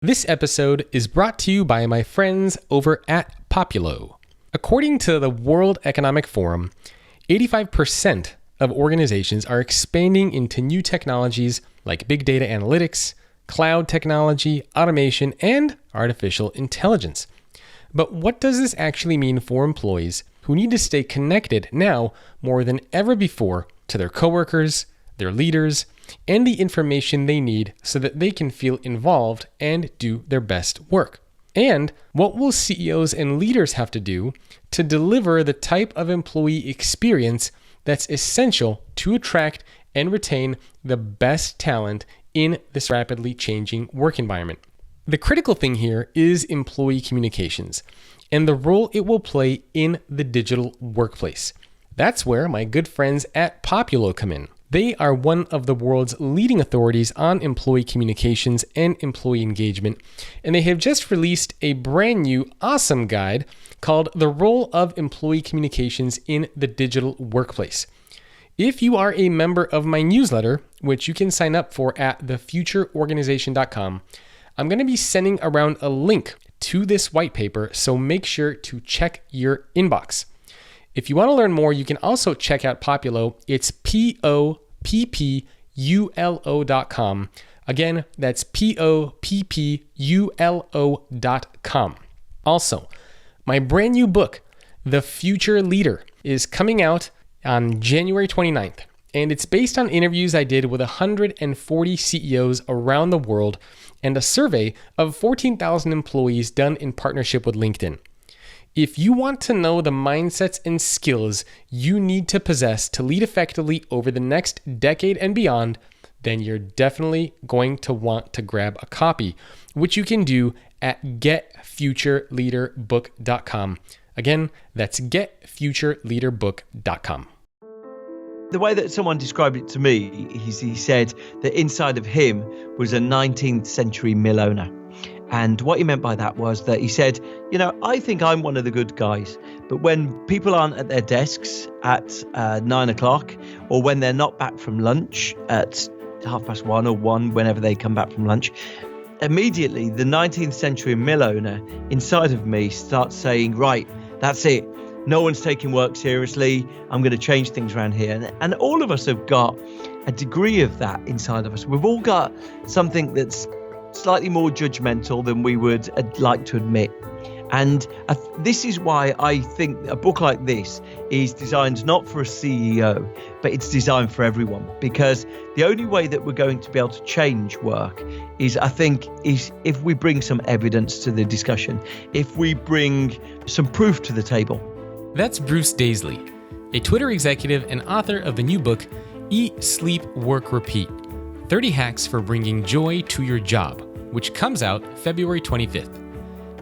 This episode is brought to you by my friends over at Populo. According to the World Economic Forum, 85% of organizations are expanding into new technologies like big data analytics, cloud technology, automation, and artificial intelligence. But what does this actually mean for employees who need to stay connected now more than ever before to their coworkers, their leaders, and the information they need so that they can feel involved and do their best work? And what will CEOs and leaders have to do to deliver the type of employee experience that's essential to attract and retain the best talent in this rapidly changing work environment? The critical thing here is employee communications and the role it will play in the digital workplace. That's where my good friends at Populo come in. They are one of the world's leading authorities on employee communications and employee engagement, and they have just released a brand new awesome guide called The Role of Employee Communications in the Digital Workplace. If you are a member of my newsletter, which you can sign up for at thefutureorganization.com, I'm going to be sending around a link to this white paper, so make sure to check your inbox. If you want to learn more, you can also check out Populo. It's poppulo.com. Again, that's poppulo.com. Also, my brand new book, The Future Leader, is coming out on January 29th, and it's based on interviews I did with 140 CEOs around the world and a survey of 14,000 employees done in partnership with LinkedIn. If you want to know the mindsets and skills you need to possess to lead effectively over the next decade and beyond, then you're definitely going to want to grab a copy, which you can do at getfutureleaderbook.com. Again, that's getfutureleaderbook.com. The way that someone described it to me is he said that inside of him was a 19th century mill owner. And what he meant by that was that he said, I think I'm one of the good guys, but when people aren't at their desks at 9 o'clock, or when they're not back from lunch at 1:30 or 1, whenever they come back from lunch, immediately the 19th century mill owner inside of me starts saying, right, that's it. No one's taking work seriously. I'm going to change things around here. And all of us have got a degree of that inside of us. We've all got something that's slightly more judgmental than we would like to admit. And this is why I think a book like this is designed not for a CEO, but it's designed for everyone. Because the only way that we're going to be able to change work is if we bring some evidence to the discussion, if we bring some proof to the table. That's Bruce Daisley, a Twitter executive and author of the new book, Eat, Sleep, Work, Repeat: 30 Hacks for Bringing Joy to Your Job, which comes out February 25th.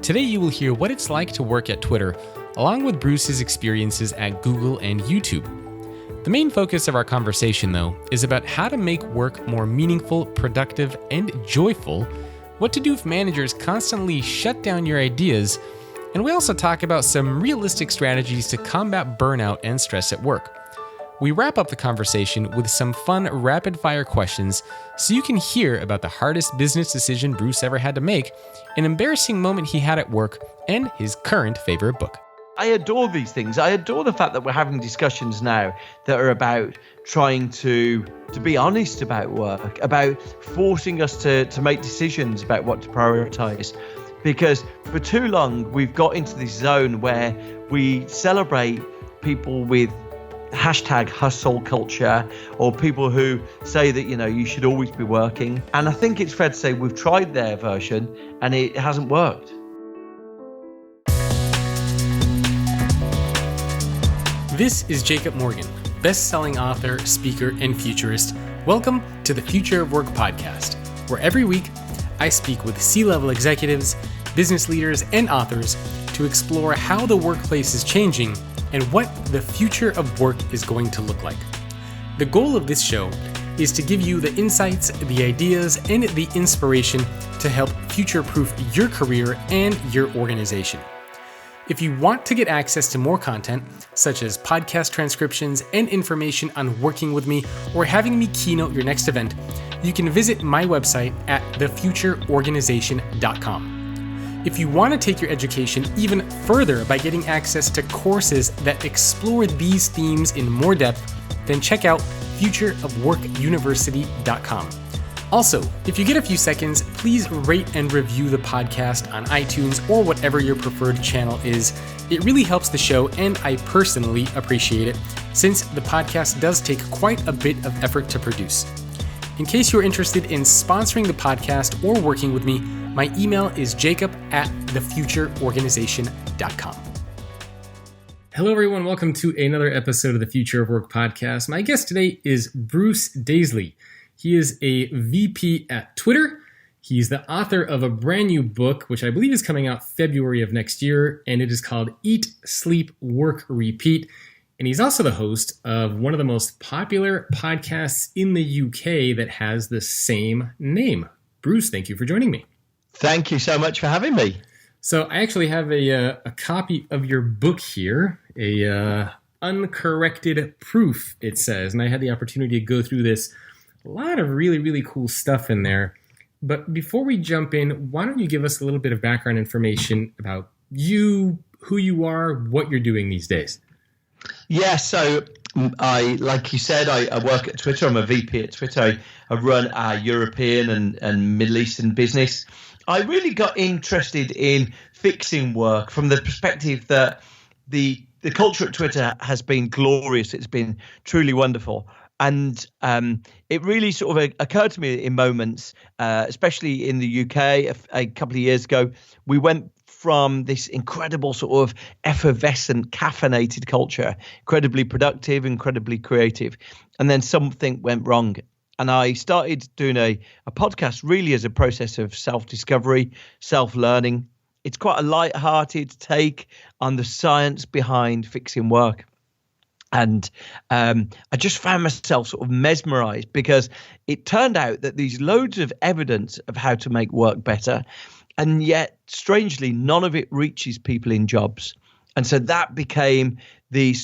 Today you will hear what it's like to work at Twitter, along with Bruce's experiences at Google and YouTube. The main focus of our conversation, though, is about how to make work more meaningful, productive, and joyful, what to do if managers constantly shut down your ideas, and we also talk about some realistic strategies to combat burnout and stress at work. We wrap up the conversation with some fun rapid-fire questions so you can hear about the hardest business decision Bruce ever had to make, an embarrassing moment he had at work, and his current favorite book. I adore these things. I adore the fact that we're having discussions now that are about trying to be honest about work, about forcing us to make decisions about what to prioritize. Because for too long, we've got into this zone where we celebrate people with #hustle culture, or people who say that, you should always be working. And I think it's fair to say we've tried their version and it hasn't worked. This is Jacob Morgan, best-selling author, speaker, and futurist. Welcome to the Future of Work podcast, where every week I speak with C-level executives, business leaders, and authors to explore how the workplace is changing and what the future of work is going to look like. The goal of this show is to give you the insights, the ideas, and the inspiration to help future-proof your career and your organization. If you want to get access to more content, such as podcast transcriptions and information on working with me or having me keynote your next event, you can visit my website at thefutureorganization.com. If you want to take your education even further by getting access to courses that explore these themes in more depth, then check out futureofworkuniversity.com. Also, if you get a few seconds, please rate and review the podcast on iTunes or whatever your preferred channel is. It really helps the show, and I personally appreciate it, since the podcast does take quite a bit of effort to produce. In case you're interested in sponsoring the podcast or working with me, my email is jacob@thefutureorganization.com. Hello, everyone. Welcome to another episode of the Future of Work podcast. My guest today is Bruce Daisley. He is a VP at Twitter. He's the author of a brand new book, which I believe is coming out February of next year, and it is called Eat, Sleep, Work, Repeat. And he's also the host of one of the most popular podcasts in the UK that has the same name. Bruce, thank you for joining me. Thank you so much for having me. So I actually have a copy of your book here, a uncorrected proof, it says, and I had the opportunity to go through this. A lot of really, really cool stuff in there. But before we jump in, why don't you give us a little bit of background information about you, who you are, what you're doing these days? Yeah, so like you said, I work at Twitter. I'm a VP at Twitter. I run our European and Middle Eastern business. I really got interested in fixing work from the perspective that the culture at Twitter has been glorious. It's been truly wonderful. And it really sort of occurred to me in moments, especially in the UK a couple of years ago, we went from this incredible sort of effervescent, caffeinated culture, incredibly productive, incredibly creative. And then something went wrong. And I started doing a podcast really as a process of self-discovery, self-learning. It's quite a light-hearted take on the science behind fixing work. And I just found myself sort of mesmerized because it turned out that there's loads of evidence of how to make work better. And yet, strangely, none of it reaches people in jobs. And so that became the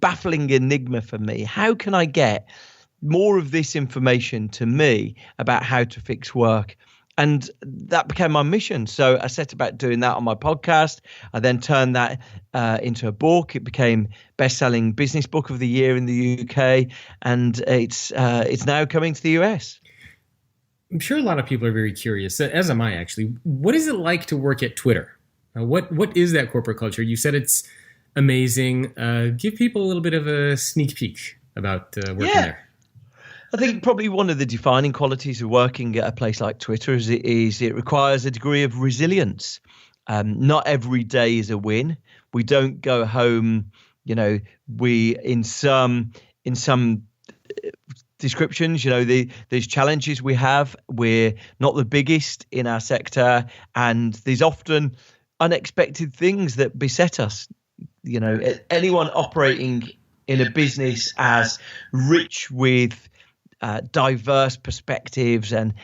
baffling enigma for me. How can I get more of this information to me about how to fix work? And that became my mission. So I set about doing that on my podcast. I then turned that into a book. It became best-selling business book of the year in the UK, and it's now coming to the US. I'm sure a lot of people are very curious, as am I actually. What is it like to work at Twitter? What is that corporate culture? You said it's amazing. Give people a little bit of a sneak peek about working there. I think probably one of the defining qualities of working at a place like Twitter is it requires a degree of resilience. Not every day is a win. We don't go home, in some descriptions, there's challenges we have. We're not the biggest in our sector, and there's often unexpected things that beset us. Anyone operating in a business as rich with diverse perspectives and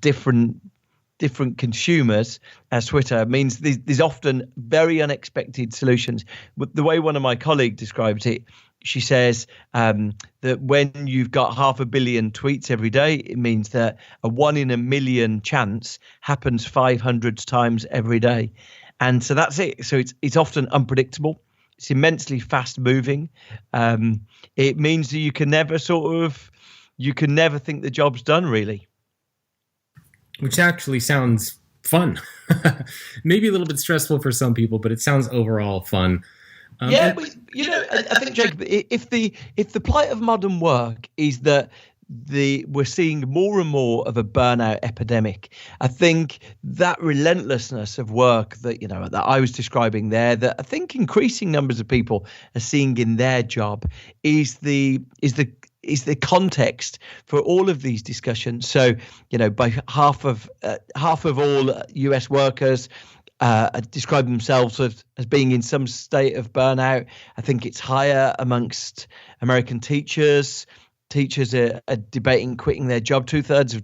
different consumers as Twitter means there's often very unexpected solutions. But the way one of my colleagues describes it, she says that when you've got 500 million tweets every day, it means that a 1 in a million chance happens 500 times every day. And so that's it. So it's often unpredictable. It's immensely fast moving. It means that you can never think the job's done, really. Which actually sounds fun. Maybe a little bit stressful for some people, but it sounds overall fun. I think, Jacob, if the plight of modern work is that we're seeing more and more of a burnout epidemic, I think that relentlessness of work that I was describing there, that I think increasing numbers of people are seeing in their job, is the context for all of these discussions. So, by half of all US workers describe themselves as being in some state of burnout. I think it's higher amongst American teachers. teachers are debating quitting their job. 2/3 of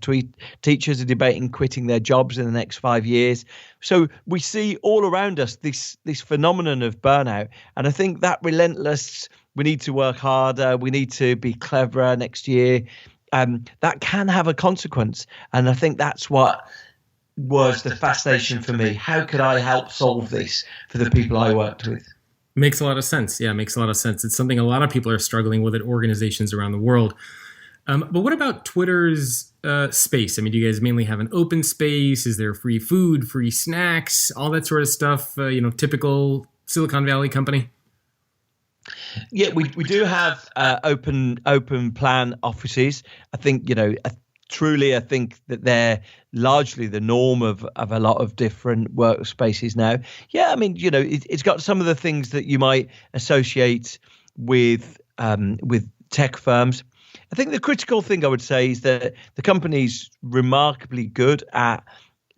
teachers are debating quitting their jobs in the next 5 years. So we see all around us this phenomenon of burnout. And I think that relentless, we need to work harder, we need to be cleverer next year, that can have a consequence. And I think that's what was the fascination for me. How could I help solve this for the people I worked with? Makes a lot of sense. Yeah, makes a lot of sense. It's something a lot of people are struggling with at organizations around the world. But what about Twitter's space? I mean, do you guys mainly have an open space? Is there free food, free snacks, all that sort of stuff? Typical Silicon Valley company? Yeah, we do have open plan offices. I think, truly, I think that they're largely the norm of a lot of different workspaces now. Yeah, I mean, it's got some of the things that you might associate with tech firms. I think the critical thing I would say is that the company's remarkably good at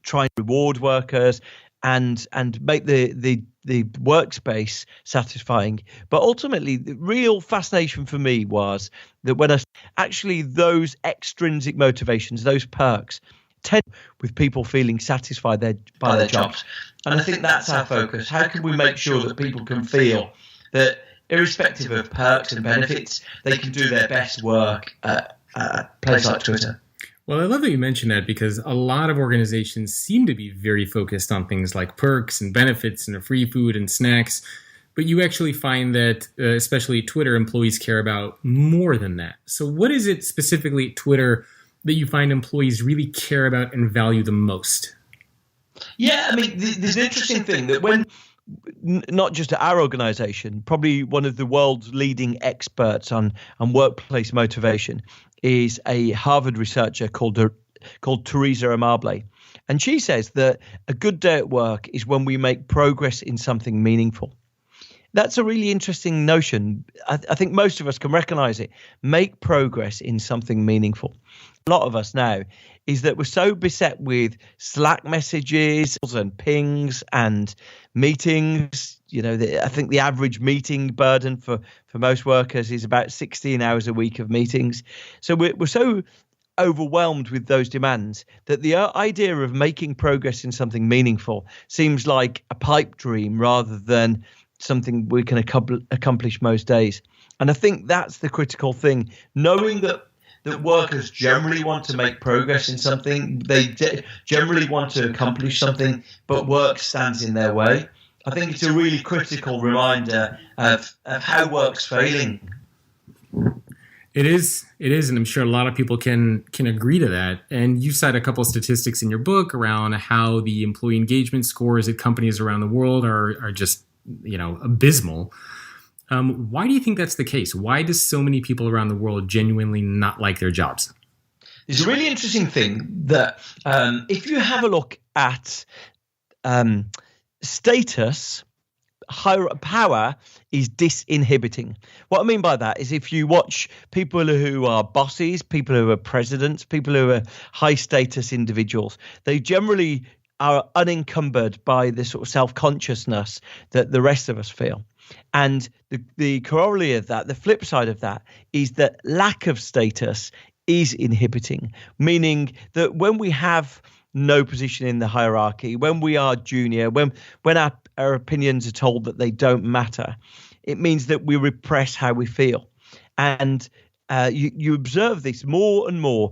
trying to reward workers and make the workspace satisfying. But ultimately, the real fascination for me was that when actually those extrinsic motivations, those perks, tend with people feeling satisfied by their jobs. And I think that's our focus. How can we make sure that people can feel that irrespective of perks and benefits, they can do their best work at a place like Twitter? Well, I love that you mentioned that, because a lot of organizations seem to be very focused on things like perks and benefits and free food and snacks. But you actually find that, especially Twitter, employees care about more than that. So what is it specifically at Twitter that you find employees really care about and value the most? Yeah, I mean, there's an interesting thing that when, not just at our organization, probably one of the world's leading experts on workplace motivation is a Harvard researcher called Teresa Amable. And she says that a good day at work is when we make progress in something meaningful. That's a really interesting notion. I think most of us can recognize it. Make progress in something meaningful. A lot of us now is that we're so beset with Slack messages and pings and meetings. I think the average meeting burden for most workers is about 16 hours a week of meetings. So we're so overwhelmed with those demands that the idea of making progress in something meaningful seems like a pipe dream rather than something we can accomplish most days. And I think that's the critical thing, knowing that workers generally want to make progress in something, they generally want to accomplish something, but work stands in their way. I think it's a really critical reminder of how work's failing. It is, and I'm sure a lot of people can agree to that. And you cite a couple of statistics in your book around how the employee engagement scores at companies around the world are just abysmal. Why do you think that's the case? Why do so many people around the world genuinely not like their jobs? There's a really interesting thing that if you have a look at status, power is dis-inhibiting. What I mean by that is if you watch people who are bosses, people who are presidents, people who are high status individuals, they generally are unencumbered by the sort of self-consciousness that the rest of us feel. And the corollary of that, the flip side of that, is that lack of status is inhibiting, meaning that when we have no position in the hierarchy, when we are junior, when our opinions are told that they don't matter, it means that we repress how we feel. And you observe this more and more.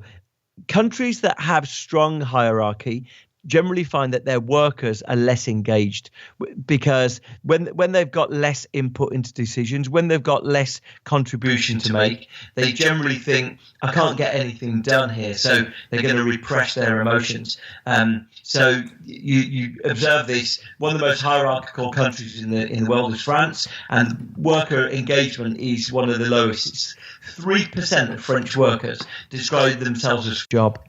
Countries that have strong hierarchy generally find that their workers are less engaged, because when they've got less input into decisions, when they've got less contribution to make, they generally think, I can't get anything done here, so they're going to repress their emotions. So you observe this. One of the most hierarchical countries in the world is France, and worker engagement is one of the lowest. It's 3% of French workers describe themselves as job.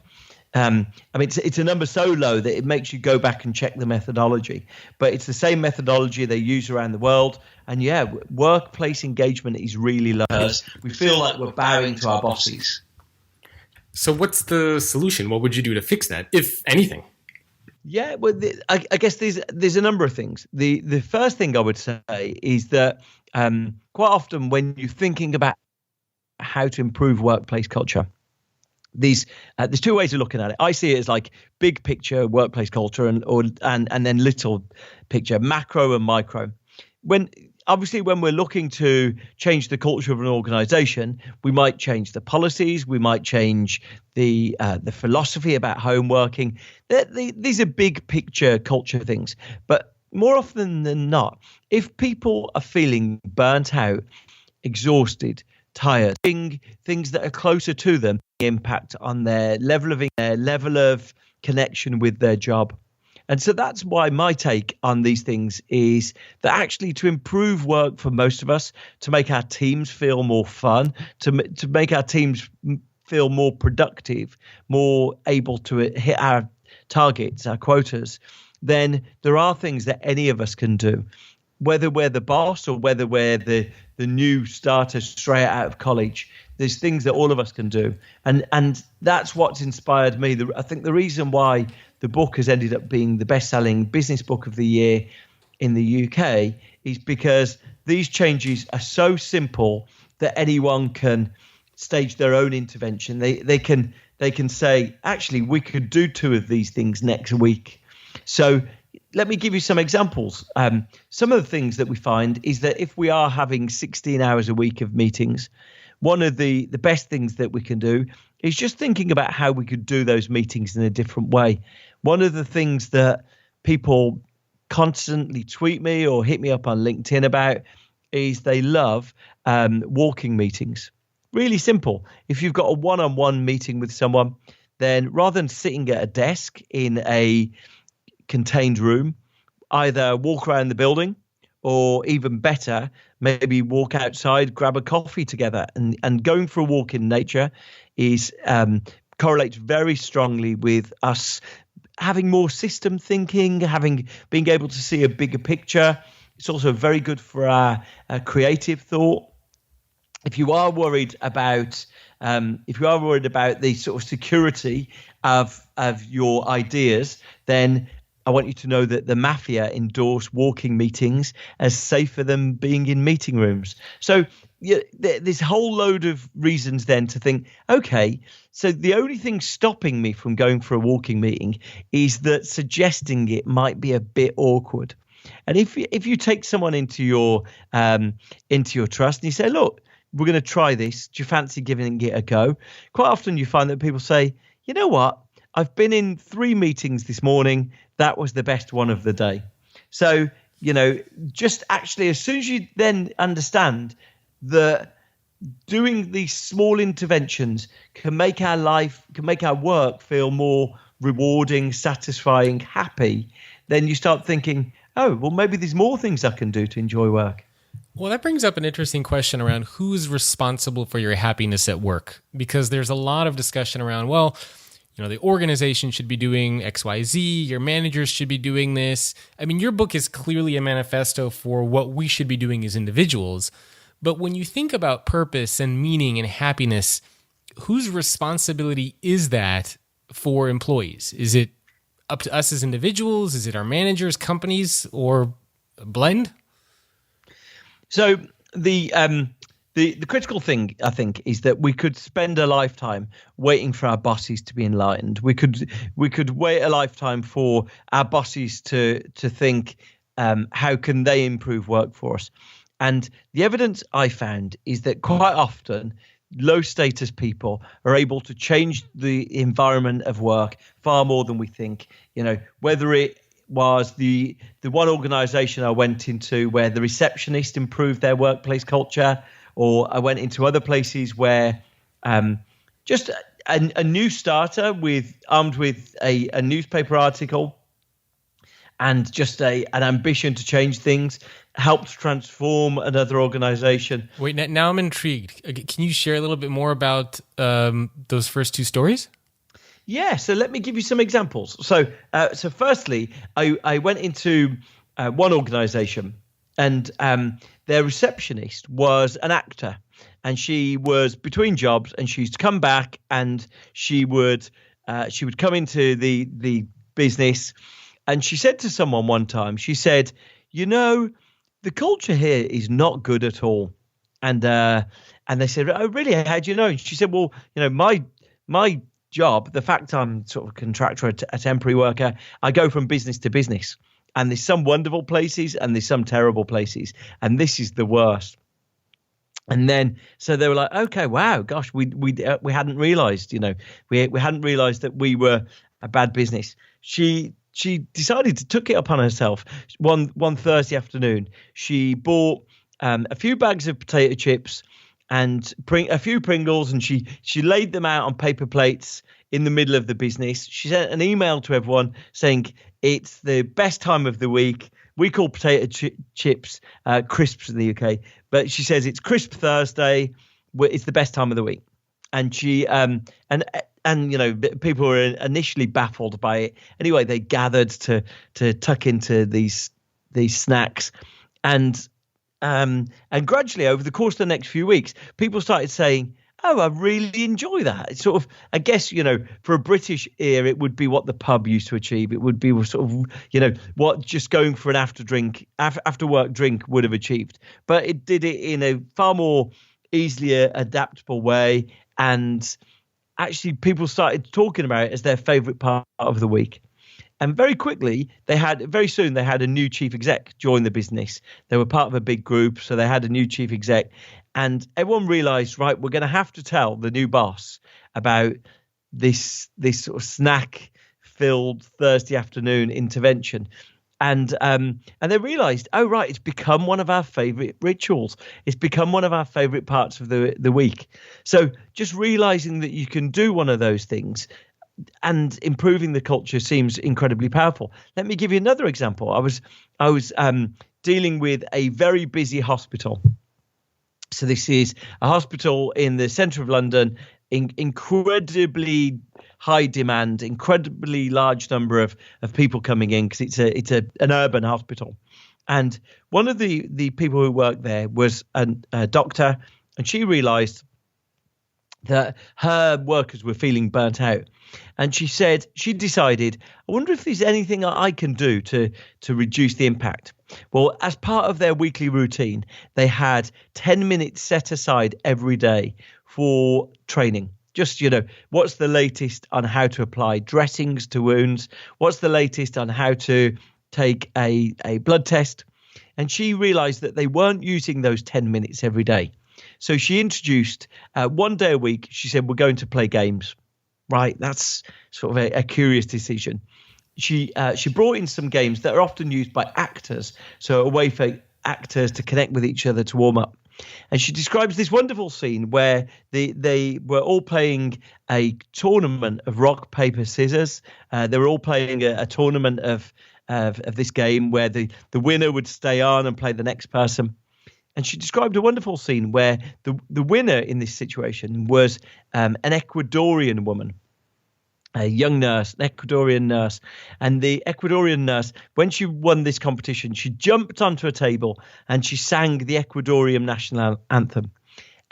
I mean, it's a number so low that it makes you go back and check the methodology. But it's the same methodology they use around the world. And yeah, workplace engagement is really low. We feel like we're bowing to our bosses. So what's the solution? What would you do to fix that, if anything? Yeah, well, I guess there's a number of things. The first thing I would say is that quite often when you're thinking about how to improve workplace culture. There's two ways of looking at it. I see it as like big picture workplace culture and then little picture, macro and micro. When we're looking to change the culture of an organization, we might change the policies, we might change the philosophy about home working. These are big picture culture things. But more often than not, if people are feeling burnt out, exhausted, tired, things that are closer to them impact on their level of connection with their job. And so that's why my take on these things is that actually to improve work for most of us, to make our teams feel more fun, to make our teams feel more productive, more able to hit our targets, our quotas, then there are things that any of us can do. Whether we're the boss or whether we're the new starter straight out of college, there's things that all of us can do. And that's what's inspired me. I think the reason why the book has ended up being the best-selling business book of the year in the UK is because these changes are so simple that anyone can stage their own intervention. They can say, actually, we could do 2 of these things next week. So let me give you some examples. Some of the things that we find is that if we are having 16 hours a week of meetings, one of the best things that we can do is just thinking about how we could do those meetings in a different way. One of the things that people constantly tweet me or hit me up on LinkedIn about is they love walking meetings. Really simple. If you've got a one-on-one meeting with someone, then rather than sitting at a desk in a contained room, either walk around the building or even better, maybe walk outside, grab a coffee together. And going for a walk in nature is correlates very strongly with us having more system thinking, being able to see a bigger picture. It's also very good for our creative thought. If you are worried about the sort of security of your ideas, then I want you to know that the mafia endorse walking meetings as safer than being in meeting rooms. So there's a whole load of reasons then to think, okay, so the only thing stopping me from going for a walking meeting is that suggesting it might be a bit awkward. And if you take someone into your trust and you say, look, we're going to try this, do you fancy giving it a go? Quite often you find that people say, you know what? I've been in 3 meetings this morning. That was the best one of the day. So, just actually as soon as you then understand that doing these small interventions can make our work feel more rewarding, satisfying, happy, then you start thinking, oh, well, maybe there's more things I can do to enjoy work. Well, that brings up an interesting question around who's responsible for your happiness at work, because there's a lot of discussion around, well, the organization should be doing XYZ, your managers should be doing this. I mean, your book is clearly a manifesto for what we should be doing as individuals. But when you think about purpose and meaning and happiness, whose responsibility is that for employees? Is it up to us as individuals? Is it our managers, companies, or a blend? So the critical thing, I think, is that we could spend a lifetime waiting for our bosses to be enlightened. We could wait a lifetime for our bosses to think, how can they improve work for us? And the evidence I found is that quite often low status people are able to change the environment of work far more than we think. Whether it was the one organization I went into where the receptionist improved their workplace culture, or I went into other places where just a new starter armed with a newspaper article and just an ambition to change things helped transform another organization. Wait, now I'm intrigued. Can you share a little bit more about those first 2 stories? Yeah, so let me give you some examples. So firstly, I went into one organization, and their receptionist was an actor, and she was between jobs, and she used to come back, and she would come into the business, and she said to someone one time, she said, the culture here is not good at all. And And they said, "Oh, really? How do you know?" And she said, "Well, my job, the fact I'm sort of a contractor, a temporary worker, I go from business to business. And there's some wonderful places and there's some terrible places. And this is the worst." And then, so they were like, "Okay, wow, gosh, we hadn't realized, we hadn't realized that we were a bad business." She decided to took it upon herself. One Thursday afternoon, she bought a few bags of potato chips and a few Pringles, and she laid them out on paper plates in the middle of the business. She sent an email to everyone saying it's the best time of the week. We call potato chips crisps in the UK, but she says it's Crisp Thursday. It's the best time of the week. And she and people were initially baffled by it. Anyway, they gathered to tuck into these snacks, and gradually over the course of the next few weeks, people started saying, "Oh, I really enjoy that." It's sort of, I guess, for a British ear, it would be what the pub used to achieve. It would be sort of, what just going for an after work drink would have achieved. But it did it in a far more easily adaptable way. And actually, people started talking about it as their favorite part of the week. And very soon they had a new chief exec join the business. They were part of a big group, so they had a new chief exec. And everyone realized, right, we're going to have to tell the new boss about this sort of snack-filled Thursday afternoon intervention. And they realized, oh, right, it's become one of our favorite rituals. It's become one of our favorite parts of the week. So just realizing that you can do one of those things and improving the culture seems incredibly powerful. Let me give you another example. I was dealing with a very busy hospital. So this is a hospital in the centre of London, incredibly high demand, incredibly large number of people coming in because it's an urban hospital. And one of the people who worked there was a doctor, and she realised that her workers were feeling burnt out. And she said, she decided, I wonder if there's anything I can do to reduce the impact. Well, as part of their weekly routine, they had 10 minutes set aside every day for training. Just, what's the latest on how to apply dressings to wounds? What's the latest on how to take a blood test? And she realized that they weren't using those 10 minutes every day. So she introduced one day a week. She said, we're going to play games. Right. That's sort of a curious decision. She brought in some games that are often used by actors. So a way for actors to connect with each other to warm up. And she describes this wonderful scene where they were all playing a tournament of rock, paper, scissors. They were all playing a tournament of this game where the winner would stay on and play the next person. And she described a wonderful scene where the winner in this situation was an Ecuadorian woman, a young nurse, an Ecuadorian nurse. And the Ecuadorian nurse, when she won this competition, she jumped onto a table and she sang the Ecuadorian national anthem.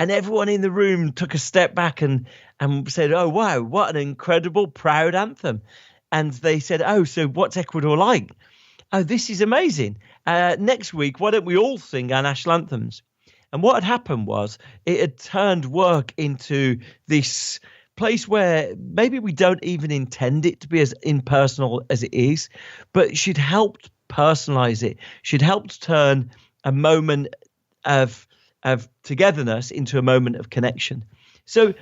And everyone in the room took a step back and said, oh, wow, what an incredible, proud anthem. And they said, oh, so what's Ecuador like? Oh, this is amazing. Next week, why don't we all sing our national anthems? And what had happened was it had turned work into this place where maybe we don't even intend it to be as impersonal as it is, but she'd helped personalize it. She'd helped turn a moment of togetherness into a moment of connection. So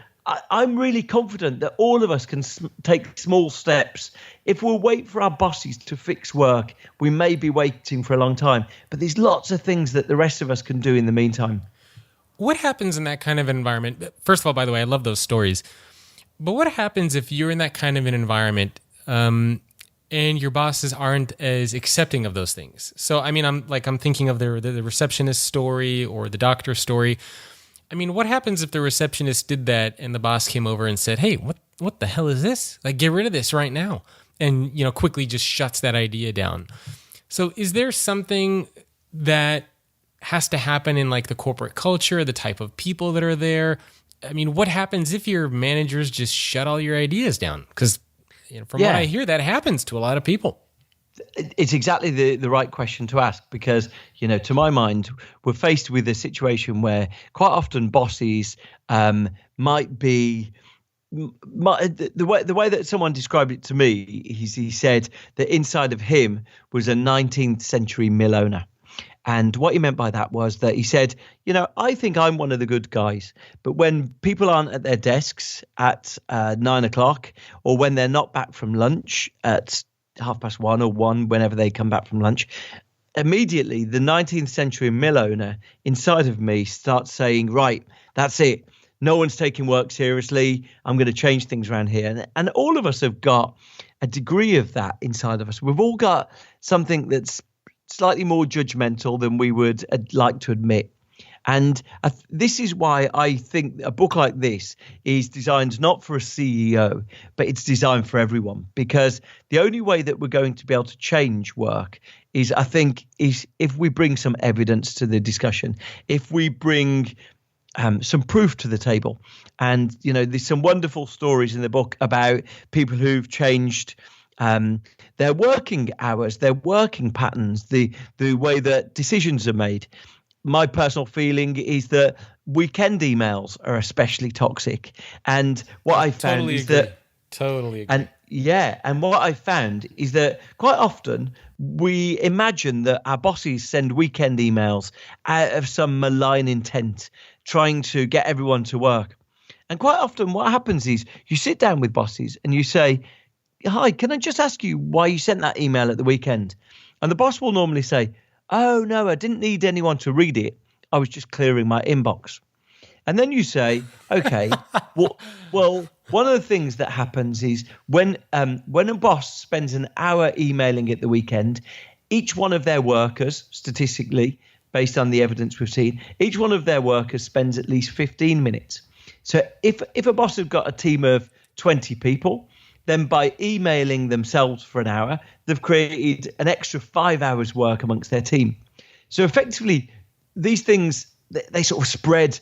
I'm really confident that all of us can take small steps. If we'll wait for our bosses to fix work, we may be waiting for a long time. But there's lots of things that the rest of us can do in the meantime. What happens in that kind of environment? First of all, by the way, I love those stories. But what happens if you're in that kind of an environment and your bosses aren't as accepting of those things? So, I mean, I'm thinking of the receptionist story or the doctor story. I mean, what happens if the receptionist did that and the boss came over and said, hey, what the hell is this? Like, get rid of this right now. And, quickly just shuts that idea down. So is there something that has to happen in like the corporate culture, the type of people that are there? I mean, what happens if your managers just shut all your ideas down? Because from what I hear, that happens to a lot of people. It's exactly the right question to ask because, to my mind, we're faced with a situation where quite often bosses might be. The way that someone described it to me, he said that inside of him was a 19th century mill owner. And what he meant by that was that he said, I think I'm one of the good guys. But when people aren't at their desks at 9 o'clock, or when they're not back from lunch at 1:30 or 1, whenever they come back from lunch, immediately the 19th century mill owner inside of me starts saying, right, that's it. No one's taking work seriously. I'm going to change things around here. And all of us have got a degree of that inside of us. We've all got something that's slightly more judgmental than we would like to admit. And this is why I think a book like this is designed not for a CEO, but it's designed for everyone. Because the only way that we're going to be able to change work is if we bring some evidence to the discussion, if we bring some proof to the table. And, there's some wonderful stories in the book about people who've changed their working hours, their working patterns, the way that decisions are made. My personal feeling is that weekend emails are especially toxic. And what I found Totally is agree. that Totally agree. And what I found is that quite often we imagine that our bosses send weekend emails out of some malign intent, trying to get everyone to work. And quite often what happens is you sit down with bosses and you say, hi, can I just ask you why you sent that email at the weekend? And the boss will normally say, oh, no, I didn't need anyone to read it. I was just clearing my inbox. And then you say, okay, well, one of the things that happens is when a boss spends an hour emailing at the weekend, each one of their workers, statistically, based on the evidence we've seen, each one of their workers spends at least 15 minutes. So if a boss has got a team of 20 people, then by emailing themselves for an hour, they've created an extra 5 hours work amongst their team. So effectively, these things, they sort of spread.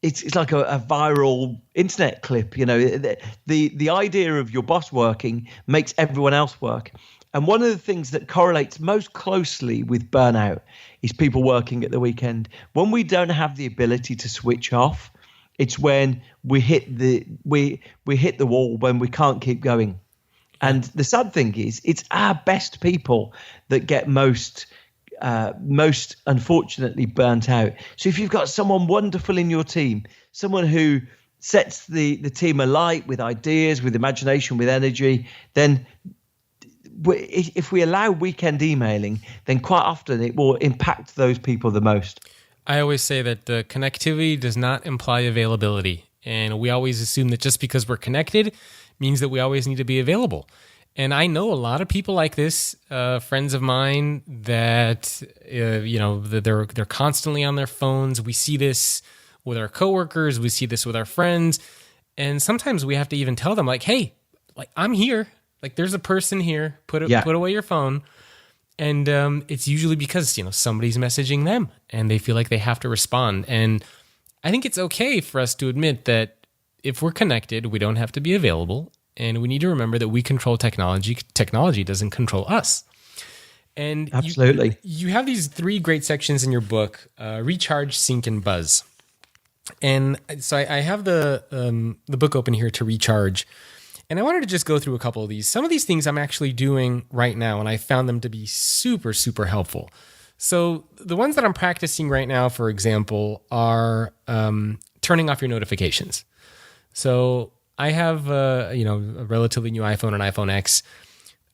It's like a viral internet clip. The idea of your boss working makes everyone else work. And one of the things that correlates most closely with burnout is people working at the weekend. When we don't have the ability to switch off, it's when we hit the wall, when we can't keep going. And the sad thing is, it's our best people that get most unfortunately burnt out. So if you've got someone wonderful in your team, someone who sets the team alight with ideas, with imagination, with energy, then if we allow weekend emailing, then quite often it will impact those people the most. I always say that connectivity does not imply availability. And we always assume that just because we're connected means that we always need to be available. And I know a lot of people like this, friends of mine, that they're constantly on their phones. We see this with our coworkers. We see this with our friends. And sometimes we have to even tell them, like, hey, like, I'm here. Like, there's a person here. Put away your phone. And it's usually because, somebody's messaging them and they feel like they have to respond. And I think it's okay for us to admit that if we're connected, we don't have to be available. And we need to remember that we control technology. Technology doesn't control us. And absolutely, you have these 3 great sections in your book: recharge, sync, and buzz. And so I have the book open here to recharge. And I wanted to just go through a couple of these. Some of these things I'm actually doing right now, and I found them to be super, super helpful. So the ones that I'm practicing right now, for example, are turning off your notifications. So I have a relatively new iPhone, an iPhone X.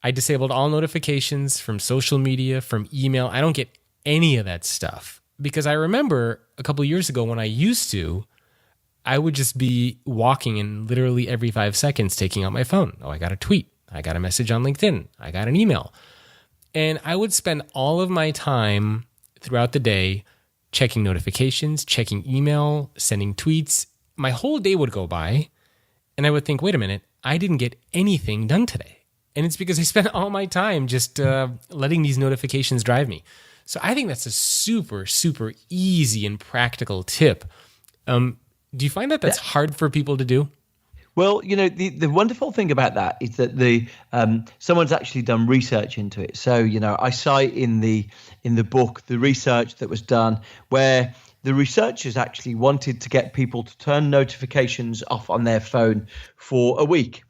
I disabled all notifications from social media, from email. I don't get any of that stuff because I remember a couple of years ago when I would just be walking and literally every 5 seconds taking out my phone. Oh, I got a tweet. I got a message on LinkedIn. I got an email. And I would spend all of my time throughout the day checking notifications, checking email, sending tweets. My whole day would go by and I would think, wait a minute, I didn't get anything done today. And it's because I spent all my time just letting these notifications drive me. So I think that's a super, super easy and practical tip. Do you find that that's hard for people to do? Well, the wonderful thing about that is that the someone's actually done research into it. So, I cite in the book the research that was done where the researchers actually wanted to get people to turn notifications off on their phone for a week,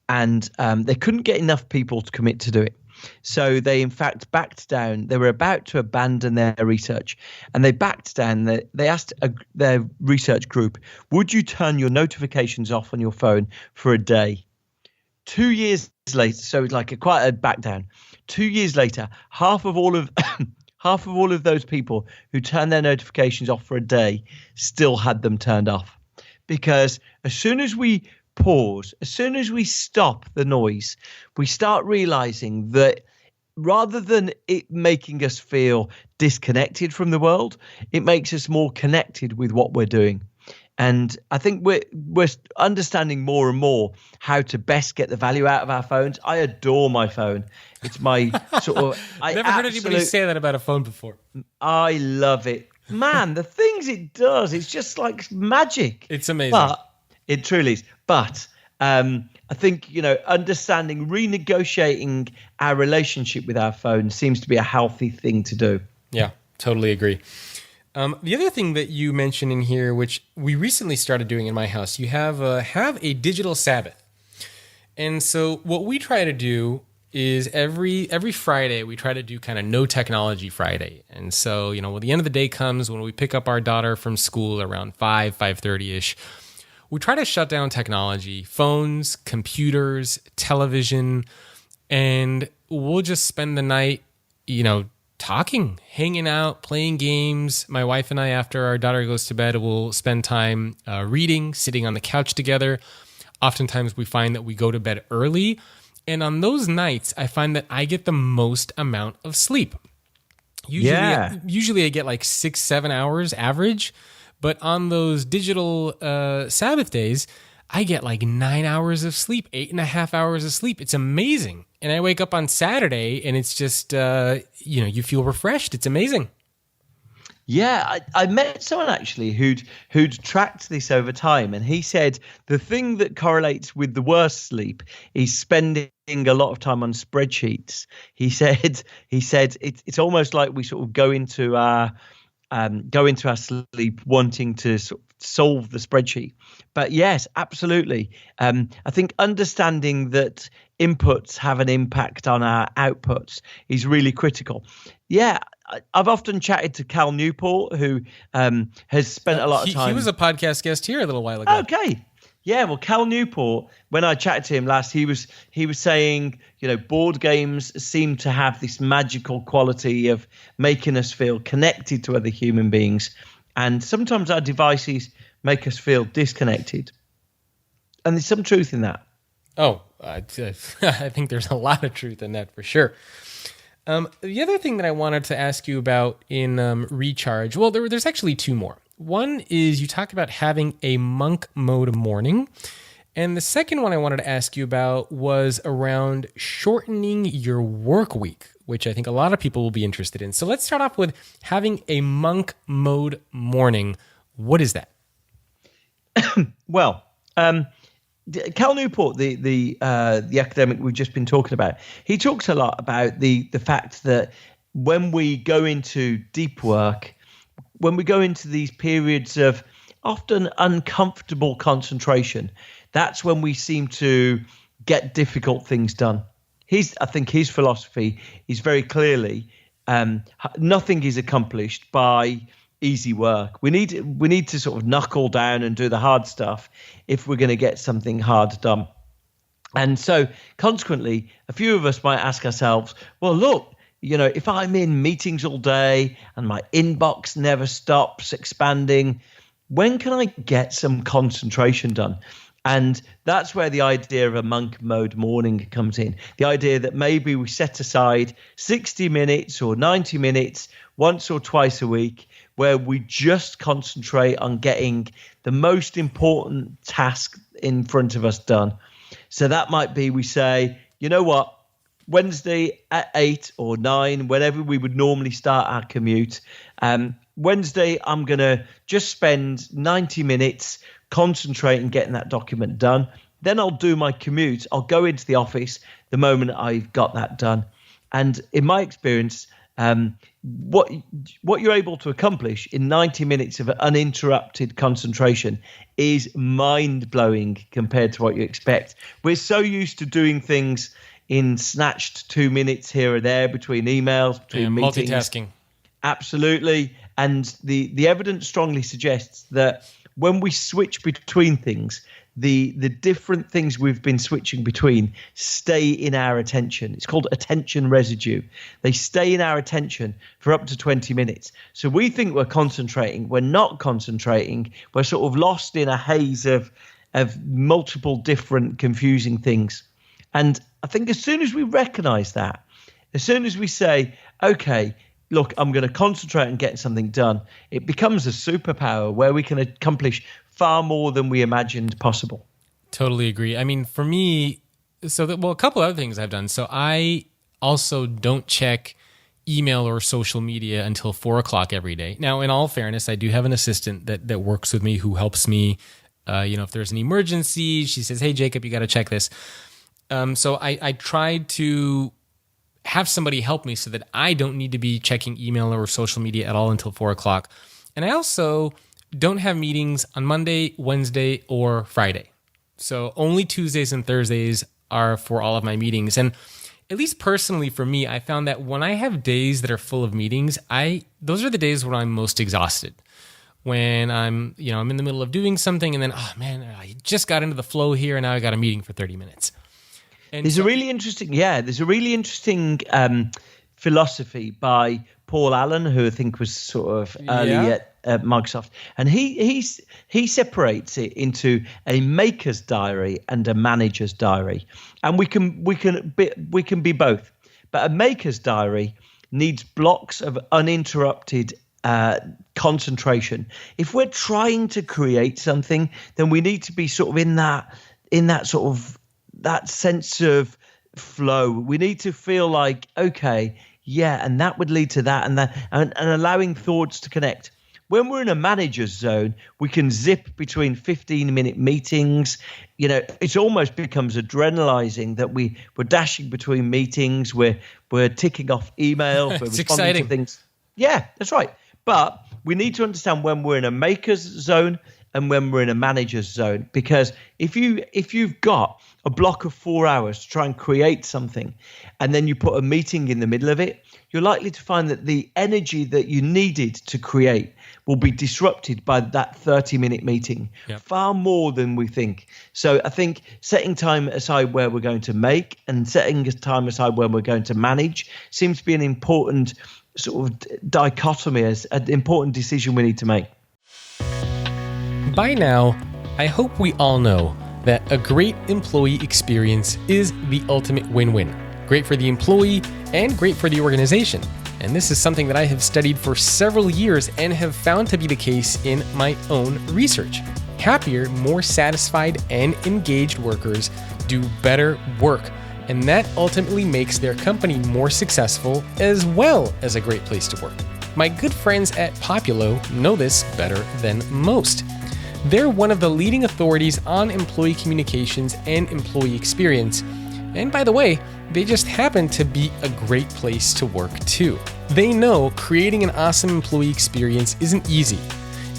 and they couldn't get enough people to commit to do it. So they, in fact, backed down. They were about to abandon their research, and they backed down. They asked their research group, would you turn your notifications off on your phone for a day? 2 years later, so it's like quite a back down. 2 years later, half of all of those people who turned their notifications off for a day still had them turned off. Because as soon as we pause, as soon as we stop the noise, we start realizing that rather than it making us feel disconnected from the world, it makes us more connected with what we're doing. And I think we're understanding more and more how to best get the value out of our phones. I adore my phone. It's my sort of... I've never heard anybody say that about a phone before. I love it. Man, the things it does, it's just like magic. It's amazing. But it truly is. But I think, understanding, renegotiating our relationship with our phone seems to be a healthy thing to do. Yeah, totally agree. The other thing that you mentioned in here, which we recently started doing in my house, you have a Digital Sabbath. And so what we try to do is every Friday, we try to do kind of no technology Friday. And so, when the end of the day comes, when we pick up our daughter from school around 5:30-ish, we try to shut down technology, phones, computers, television, and we'll just spend the night, talking, hanging out, playing games. My wife and I, after our daughter goes to bed, will spend time reading, sitting on the couch together. Oftentimes we find that we go to bed early. And on those nights, I find that I get the most amount of sleep. Usually I get like 6-7 hours average. But on those digital Sabbath days, I get like 9 hours of sleep, 8.5 hours of sleep. It's amazing. And I wake up on Saturday and it's just, you feel refreshed. It's amazing. Yeah, I met someone actually who'd tracked this over time, and he said the thing that correlates with the worst sleep is spending a lot of time on spreadsheets. He said it's almost like we sort of go into our sleep wanting to sort of solve the spreadsheet. But yes, absolutely. I think understanding that inputs have an impact on our outputs is really critical. Yeah, I've often chatted to Cal Newport, who has spent a lot of time. He was a podcast guest here a little while ago. Okay. Yeah, well, Cal Newport, when I chatted to him last, he was saying, board games seem to have this magical quality of making us feel connected to other human beings. And sometimes our devices make us feel disconnected. And there's some truth in that. Oh, I think there's a lot of truth in that for sure. The other thing that I wanted to ask you about in Recharge, well, there's actually two more. One is you talk about having a monk mode morning. And the second one I wanted to ask you about was around shortening your work week, which I think a lot of people will be interested in. So let's start off with having a monk mode morning. What is that? Well, Cal Newport, the academic we've just been talking about, he talks a lot about the fact that when we go into deep work, when we go into these periods of often uncomfortable concentration, that's when we seem to get difficult things done. I think his philosophy is very clearly nothing is accomplished by easy work. We need to sort of knuckle down and do the hard stuff if we're going to get something hard done. And so consequently, a few of us might ask ourselves, well, look, if I'm in meetings all day and my inbox never stops expanding, when can I get some concentration done? And that's where the idea of a monk mode morning comes in. The idea that maybe we set aside 60 minutes or 90 minutes once or twice a week where we just concentrate on getting the most important task in front of us done. So that might be, we say, you know what, Wednesday at 8 or 9, whenever we would normally start our commute, Wednesday, I'm going to just spend 90 minutes concentrating getting that document done. Then I'll do my commute. I'll go into the office the moment I've got that done. And in my experience, what you're able to accomplish in 90 minutes of uninterrupted concentration is mind-blowing compared to what you expect. We're so used to doing things in snatched 2 minutes here or there between emails, between meetings. Multitasking. Absolutely. And the evidence strongly suggests that when we switch between things, the different things we've been switching between stay in our attention. It's called attention residue. They stay in our attention for up to 20 minutes. So we think we're concentrating. We're not concentrating. We're sort of lost in a haze of multiple different confusing things. And I think as soon as we recognize that, as soon as we say, okay, look, I'm going to concentrate on getting something done, it becomes a superpower where we can accomplish far more than we imagined possible. Totally agree. I mean, for me, a couple other things I've done. So I also don't check email or social media until 4 o'clock every day. Now, in all fairness, I do have an assistant that works with me who helps me. If there's an emergency, she says, hey, Jacob, you got to check this. So I tried to have somebody help me so that I don't need to be checking email or social media at all until 4 o'clock. And I also don't have meetings on Monday, Wednesday, or Friday. So only Tuesdays and Thursdays are for all of my meetings. And at least personally for me, I found that when I have days that are full of meetings, those are the days when I'm most exhausted. When I'm in the middle of doing something and then, oh man, I just got into the flow here and now I got a meeting for 30 minutes. And there's a really interesting philosophy by Paul Allen, who I think was sort of early at Microsoft, and he separates it into a maker's diary and a manager's diary, and we can be both. But a maker's diary needs blocks of uninterrupted concentration. If we're trying to create something, then we need to be sort of in that sort of that sense of flow. We need to feel like, okay, yeah, and that would lead to that and that, and allowing thoughts to connect. When we're in a manager's zone, we can zip between 15-minute meetings. It almost becomes adrenalizing that we're dashing between meetings. We're ticking off emails. We're responding exciting. to things. Yeah, that's right. But we need to understand when we're in a maker's zone and when we're in a manager's zone, because if you've got a block of 4 hours to try and create something, and then you put a meeting in the middle of it, you're likely to find that the energy that you needed to create will be disrupted by that 30-minute meeting, far more than we think. So I think setting time aside where we're going to make and setting time aside where we're going to manage seems to be an important sort of dichotomy, as an important decision we need to make. By now, I hope we all know that a great employee experience is the ultimate win-win. Great for the employee and great for the organization. And this is something that I have studied for several years and have found to be the case in my own research. Happier, more satisfied, and engaged workers do better work, and that ultimately makes their company more successful as well as a great place to work. My good friends at Populo know this better than most. They're one of the leading authorities on employee communications and employee experience. And by the way, they just happen to be a great place to work too. They know creating an awesome employee experience isn't easy.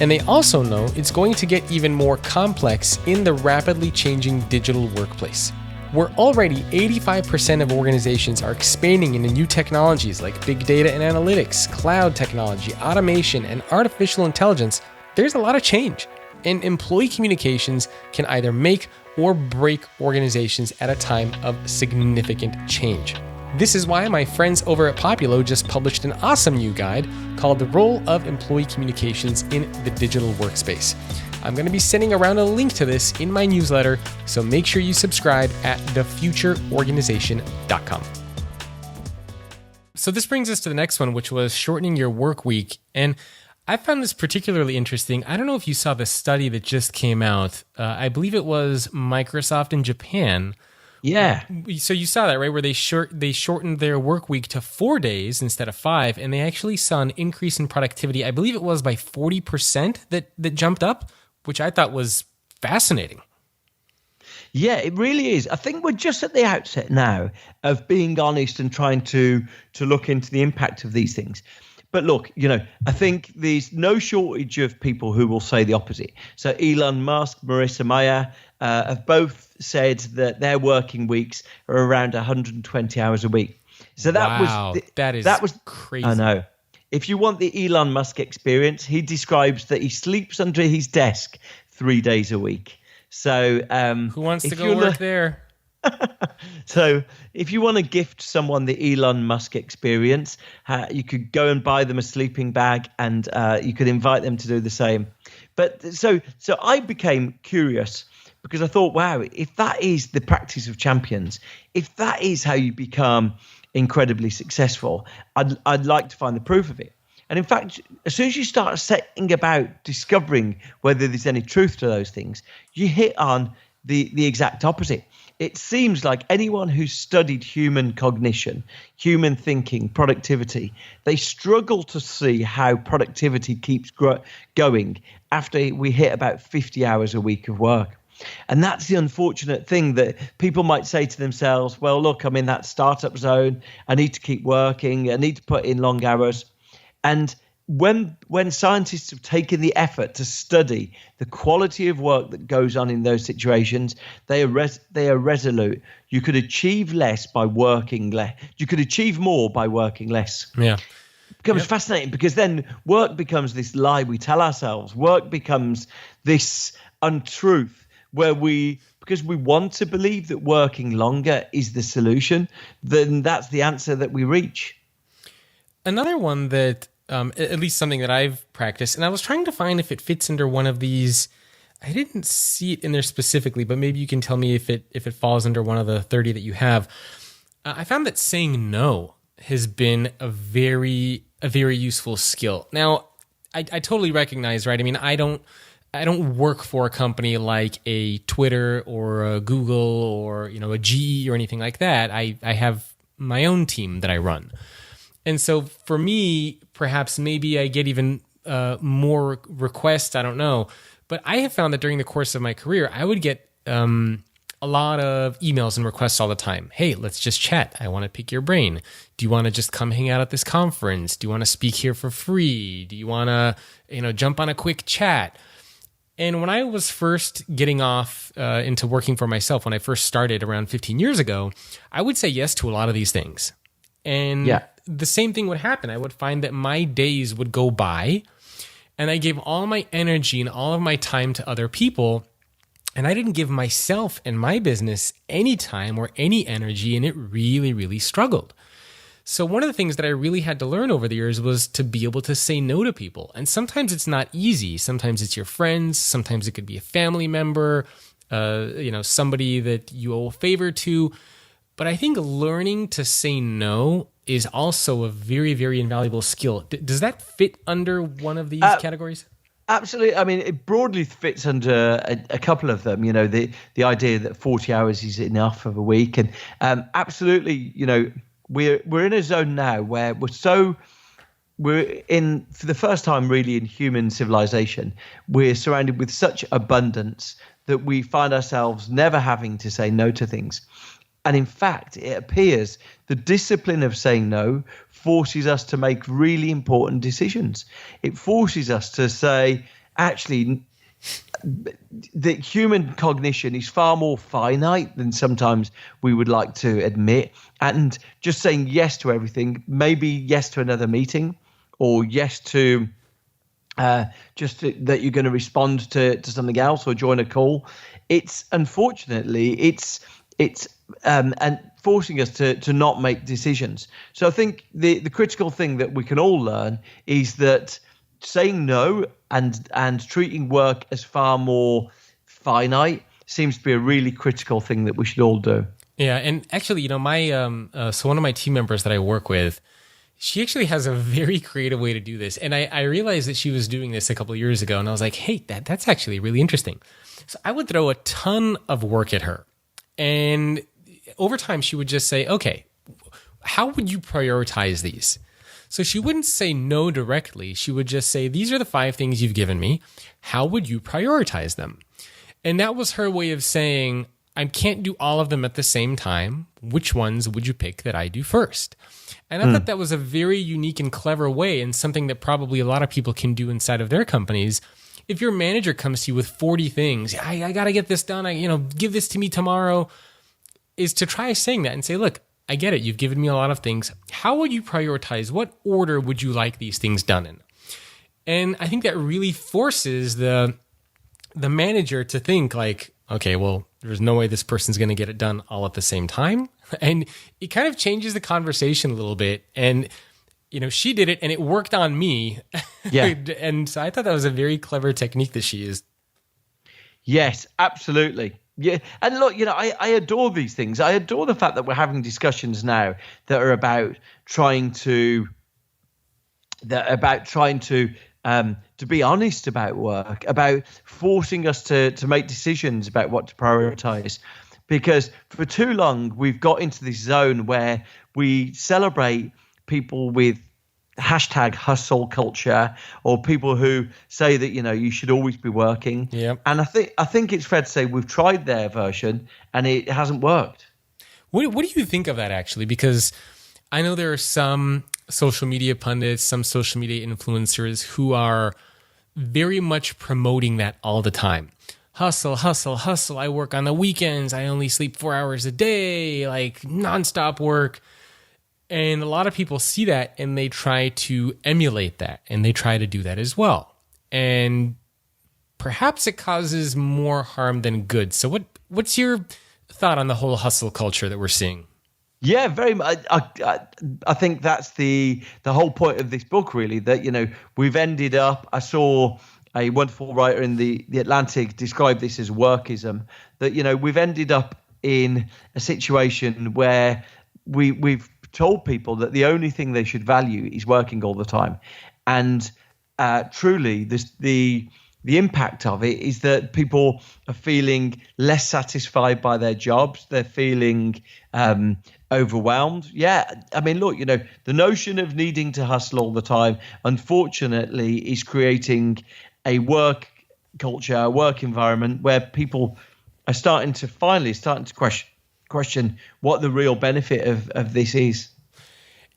And they also know it's going to get even more complex in the rapidly changing digital workplace. Where already 85% of organizations are expanding into new technologies like big data and analytics, cloud technology, automation, and artificial intelligence, there's a lot of change. And employee communications can either make or break organizations at a time of significant change. This is why my friends over at Populo just published an awesome new guide called The Role of Employee Communications in the Digital Workspace. I'm going to be sending around a link to this in my newsletter, so make sure you subscribe at thefutureorganization.com. So this brings us to the next one, which was shortening your work week. And I found this particularly interesting. I don't know if you saw the study that just came out. I believe it was Microsoft in Japan. Yeah. So you saw that, right? Where they shortened their work week to 4 days instead of 5, and they actually saw an increase in productivity. I believe it was by 40% that jumped up, which I thought was fascinating. Yeah, it really is. I think we're just at the outset now of being honest and trying to look into the impact of these things. But look, I think there's no shortage of people who will say the opposite. So Elon Musk, Marissa Mayer have both said that their working weeks are around 120 hours a week. So that was crazy. I know. If you want the Elon Musk experience, he describes that he sleeps under his desk 3 days a week. So who wants to go work there? So if you want to gift someone the Elon Musk experience, you could go and buy them a sleeping bag, and you could invite them to do the same. But so I became curious because I thought, wow, if that is the practice of champions, if that is how you become incredibly successful, I'd like to find the proof of it. And in fact, as soon as you start setting about discovering whether there's any truth to those things, you hit on the exact opposite. It seems like anyone who's studied human cognition, human thinking, productivity, they struggle to see how productivity keeps going after we hit about 50 hours a week of work. And that's the unfortunate thing, that people might say to themselves, well, look, I'm in that startup zone. I need to keep working. I need to put in long hours. And when scientists have taken the effort to study the quality of work that goes on in those situations, they are resolute. You could achieve less by working less. You could achieve more by working less. Yeah. It becomes fascinating, because then work becomes this lie we tell ourselves. Work becomes this untruth because we want to believe that working longer is the solution, then that's the answer that we reach. Another one that, at least something that I've practiced, and I was trying to find if it fits under one of these. I didn't see it in there specifically, but maybe you can tell me if it falls under one of the 30 that you have. I found that saying no has been a very useful skill. Now, I totally recognize, right? I mean, I don't work for a company like a Twitter or a Google or a GE or anything like that. I have my own team that I run. And so for me, perhaps maybe I get even more requests, I don't know. But I have found that during the course of my career, I would get a lot of emails and requests all the time. Hey, let's just chat. I want to pick your brain. Do you want to just come hang out at this conference? Do you want to speak here for free? Do you want to jump on a quick chat? And when I was first getting off into working for myself, when I first started around 15 years ago, I would say yes to a lot of these things. And the same thing would happen. I would find that my days would go by and I gave all my energy and all of my time to other people. And I didn't give myself and my business any time or any energy. And it really, really struggled. So one of the things that I really had to learn over the years was to be able to say no to people. And sometimes it's not easy. Sometimes it's your friends. Sometimes it could be a family member, somebody that you owe a favor to. But I think learning to say no is also a very, very invaluable skill. Does that fit under one of these categories? Absolutely. I mean, it broadly fits under a couple of them. The idea that 40 hours is enough of a week, and absolutely. We're in a zone now where we're in, for the first time really in human civilization, we're surrounded with such abundance that we find ourselves never having to say no to things. And in fact, it appears the discipline of saying no forces us to make really important decisions. It forces us to say, actually, the human cognition is far more finite than sometimes we would like to admit. And just saying yes to everything, maybe yes to another meeting, or yes to that you're going to respond to something else or join a call. It's unfortunately and forcing us to not make decisions. So I think the critical thing that we can all learn is that saying no and treating work as far more finite seems to be a really critical thing that we should all do. Yeah, and actually, my so one of my team members that I work with, she actually has a very creative way to do this. And I realized that she was doing this a couple of years ago, and I was like, hey, that's actually really interesting. So I would throw a ton of work at her. And over time, she would just say, okay, how would you prioritize these? So she wouldn't say no directly. She would just say, these are the 5 things you've given me. How would you prioritize them? And that was her way of saying, I can't do all of them at the same time. Which ones would you pick that I do first? And I thought that was a very unique and clever way, and something that probably a lot of people can do inside of their companies. If your manager comes to you with 40 things, I got to get this done, give this to me tomorrow, is to try saying that and say, look, I get it. You've given me a lot of things. How would you prioritize? What order would you like these things done in? And I think that really forces the manager to think like, okay, well, there's no way this person's going to get it done all at the same time. And it kind of changes the conversation a little bit. And, she did it and it worked on me. Yeah. And so I thought that was a very clever technique that she used. Yes, absolutely. Yeah. And look, I adore these things. I adore the fact that we're having discussions now that are about trying to be honest about work, about forcing us to make decisions about what to prioritize. Because for too long, we've got into this zone where we celebrate people with hashtag hustle culture, or people who say that, you should always be working. Yep. And I think it's fair to say we've tried their version and it hasn't worked. What do you think of that, actually? Because I know there are some social media pundits, some social media influencers who are very much promoting that all the time. Hustle, hustle, hustle. I work on the weekends. I only sleep 4 hours a day, like nonstop work. And a lot of people see that and they try to emulate that, and they try to do that as well. And perhaps it causes more harm than good. So what's your thought on the whole hustle culture that we're seeing? Yeah, very much. I think that's the whole point of this book, really, that, we've ended up, I saw a wonderful writer in the Atlantic describe this as workism, that, we've ended up in a situation where we've told people that the only thing they should value is working all the time. And truly, the impact of it is that people are feeling less satisfied by their jobs. They're feeling overwhelmed. Yeah. I mean, look, the notion of needing to hustle all the time, unfortunately, is creating a work culture, a work environment where people are starting to question what the real benefit of this is.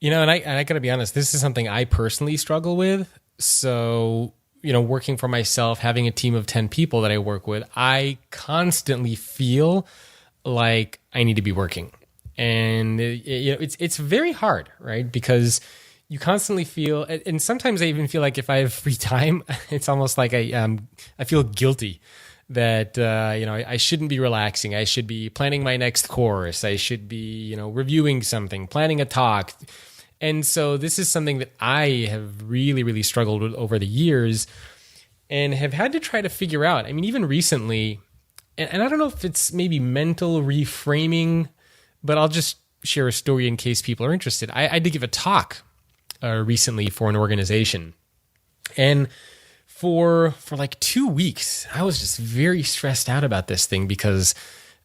And I got to be honest, this is something I personally struggle with. So, working for myself, having a team of 10 people that I work with, I constantly feel like I need to be working. And it's very hard, right? Because you constantly feel, and sometimes I even feel like if I have free time, it's almost like I feel guilty that I shouldn't be relaxing. I should be planning my next course. I should be reviewing something, planning a talk. And so this is something that I have really, really struggled with over the years and have had to try to figure out. I mean, even recently, and I don't know if it's maybe mental reframing, but I'll just share a story in case people are interested. I did give a talk recently for an organization. And for like 2 weeks, I was just very stressed out about this thing because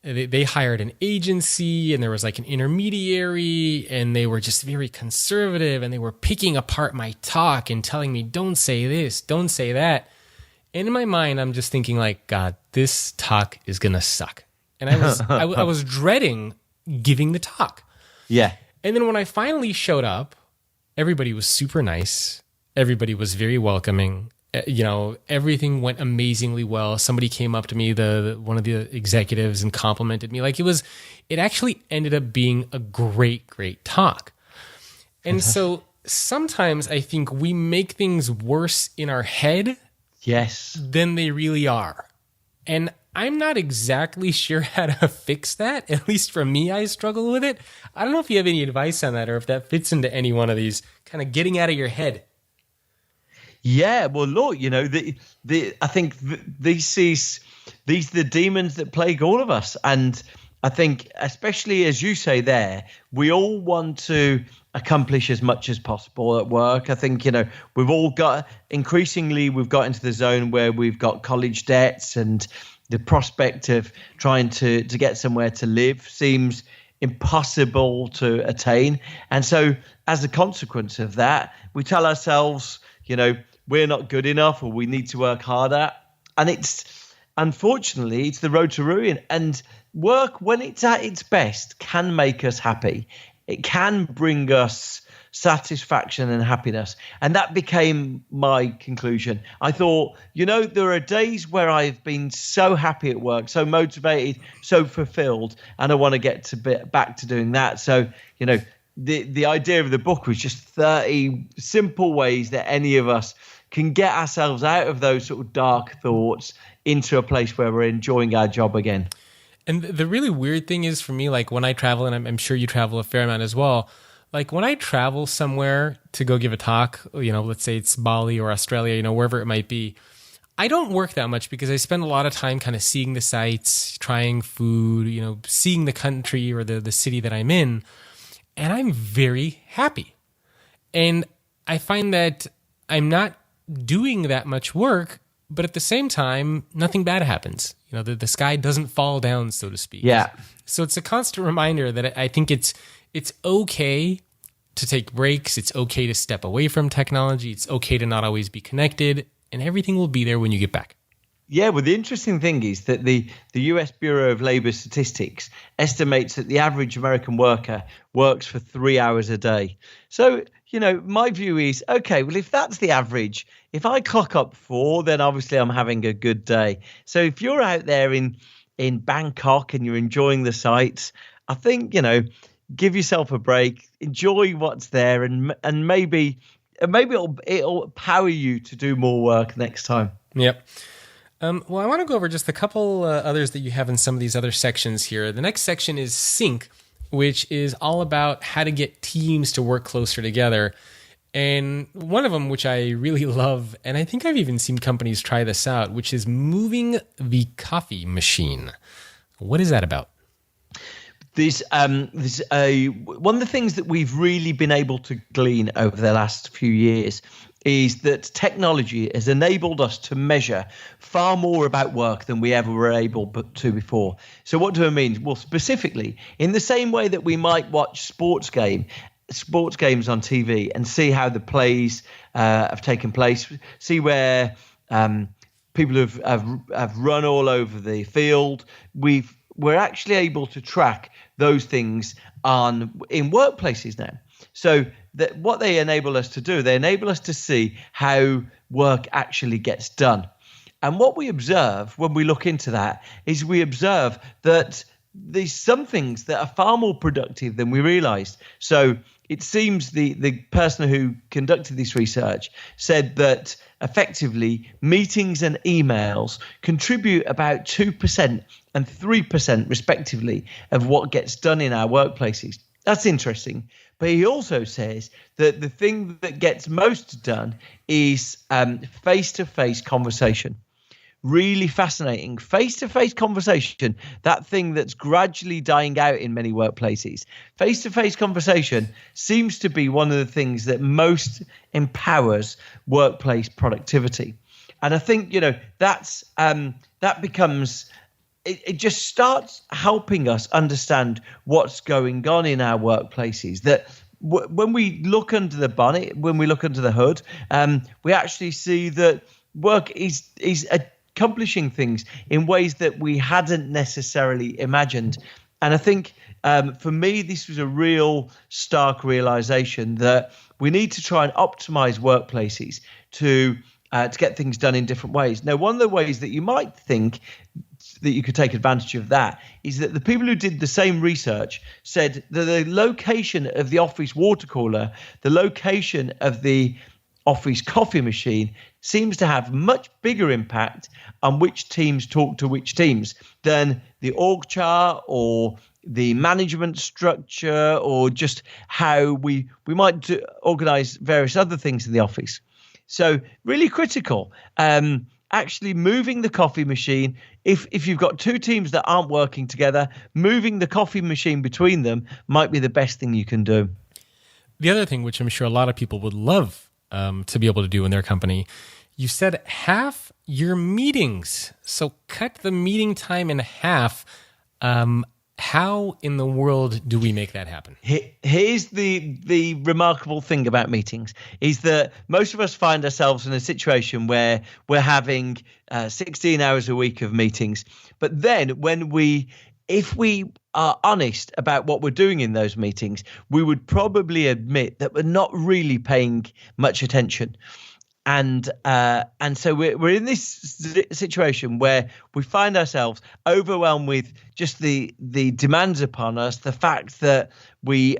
they hired an agency and there was like an intermediary and they were just very conservative and they were picking apart my talk and telling me, don't say this, don't say that. And in my mind, I'm just thinking like, God, this talk is going to suck. And I was dreading giving the talk. Yeah. And then when I finally showed up, everybody was super nice. Everybody was very welcoming. Everything went amazingly well. Somebody came up to me, one of the executives, and complimented me. Like it actually ended up being a great, great talk. And so sometimes I think we make things worse in our head than they really are. And I'm not exactly sure how to fix that. At least for me, I struggle with it. I don't know if you have any advice on that or if that fits into any one of these kind of getting out of your head. Yeah, well, look, I think these are the demons that plague all of us. And I think, especially as you say there, we all want to accomplish as much as possible at work. I think, we've got into the zone where we've got college debts, and the prospect of trying to get somewhere to live seems impossible to attain. And so as a consequence of that, we tell ourselves, we're not good enough or we need to work harder. And unfortunately, it's the road to ruin. And work, when it's at its best, can make us happy. It can bring us satisfaction and happiness. And that became my conclusion. I thought, there are days where I've been so happy at work, so motivated, so fulfilled, and I want to get back to doing that. So, the idea of the book was just 30 simple ways that any of us can get ourselves out of those sort of dark thoughts into a place where we're enjoying our job again. And the really weird thing is for me, like when I travel, and I'm sure you travel a fair amount as well, like when I travel somewhere to go give a talk, let's say it's Bali or Australia, wherever it might be, I don't work that much because I spend a lot of time kind of seeing the sights, trying food, seeing the country or the city that I'm in, and I'm very happy. And I find that I'm not doing that much work, but at the same time, nothing bad happens. The sky doesn't fall down, so to speak. Yeah. So it's a constant reminder that I think it's okay to take breaks. It's okay to step away from technology. It's okay to not always be connected, and everything will be there when you get back. Yeah, well, the interesting thing is that the US Bureau of Labor Statistics estimates that the average American worker works for 3 hours a day. So, my view is, okay, well, if that's the average, if I clock up 4, then obviously I'm having a good day. So if you're out there in Bangkok and you're enjoying the sights, I think, give yourself a break, enjoy what's there, and maybe it'll power you to do more work next time. Yep. Well, I want to go over just a couple others that you have in some of these other sections here. The next section is Sync, which is all about how to get teams to work closer together. And one of them, which I really love, and I think I've even seen companies try this out, which is moving the coffee machine. What is that about? One of the things that we've really been able to glean over the last few years is that technology has enabled us to measure far more about work than we ever were able to before. So what do I mean? Well, specifically, in the same way that we might watch sports games on TV and see how the plays have taken place, see where people have run all over the field, we're actually able to track those things in workplaces now. So that what they enable us to do, they enable us to see how work actually gets done. And what we observe when we look into that is we observe that there's some things that are far more productive than we realized. So it seems the person who conducted this research said that effectively meetings and emails contribute about 2% and 3% respectively of what gets done in our workplaces. That's interesting. But he also says that the thing that gets most done is face-to-face conversation. Really fascinating. Face-to-face conversation, that thing that's gradually dying out in many workplaces. Face-to-face conversation seems to be one of the things that most empowers workplace productivity. And I think, that becomes... It just starts helping us understand what's going on in our workplaces. That when we look under the bonnet, when we look under the hood, we actually see that work is accomplishing things in ways that we hadn't necessarily imagined. And I think for me, this was a real stark realization that we need to try and optimize workplaces to get things done in different ways. Now, one of the ways that you might think that you could take advantage of that is that the people who did the same research said that the location of the office water cooler, the location of the office coffee machine seems to have much bigger impact on which teams talk to which teams than the org chart or the management structure or just how we might organize various other things in the office. So really critical. Actually moving the coffee machine, if you've got two teams that aren't working together, moving the coffee machine between them might be the best thing you can do. The other thing, which I'm sure a lot of people would love to be able to do in their company, you said half your meetings. So cut the meeting time in half. How in the world do we make that happen? Here's the remarkable thing about meetings is that most of us find ourselves in a situation where we're having 16 hours a week of meetings. But then when we if we are honest about what we're doing in those meetings, we would probably admit that we're not really paying much attention. And so we're in this situation where we find ourselves overwhelmed with just the demands upon us, the fact that we're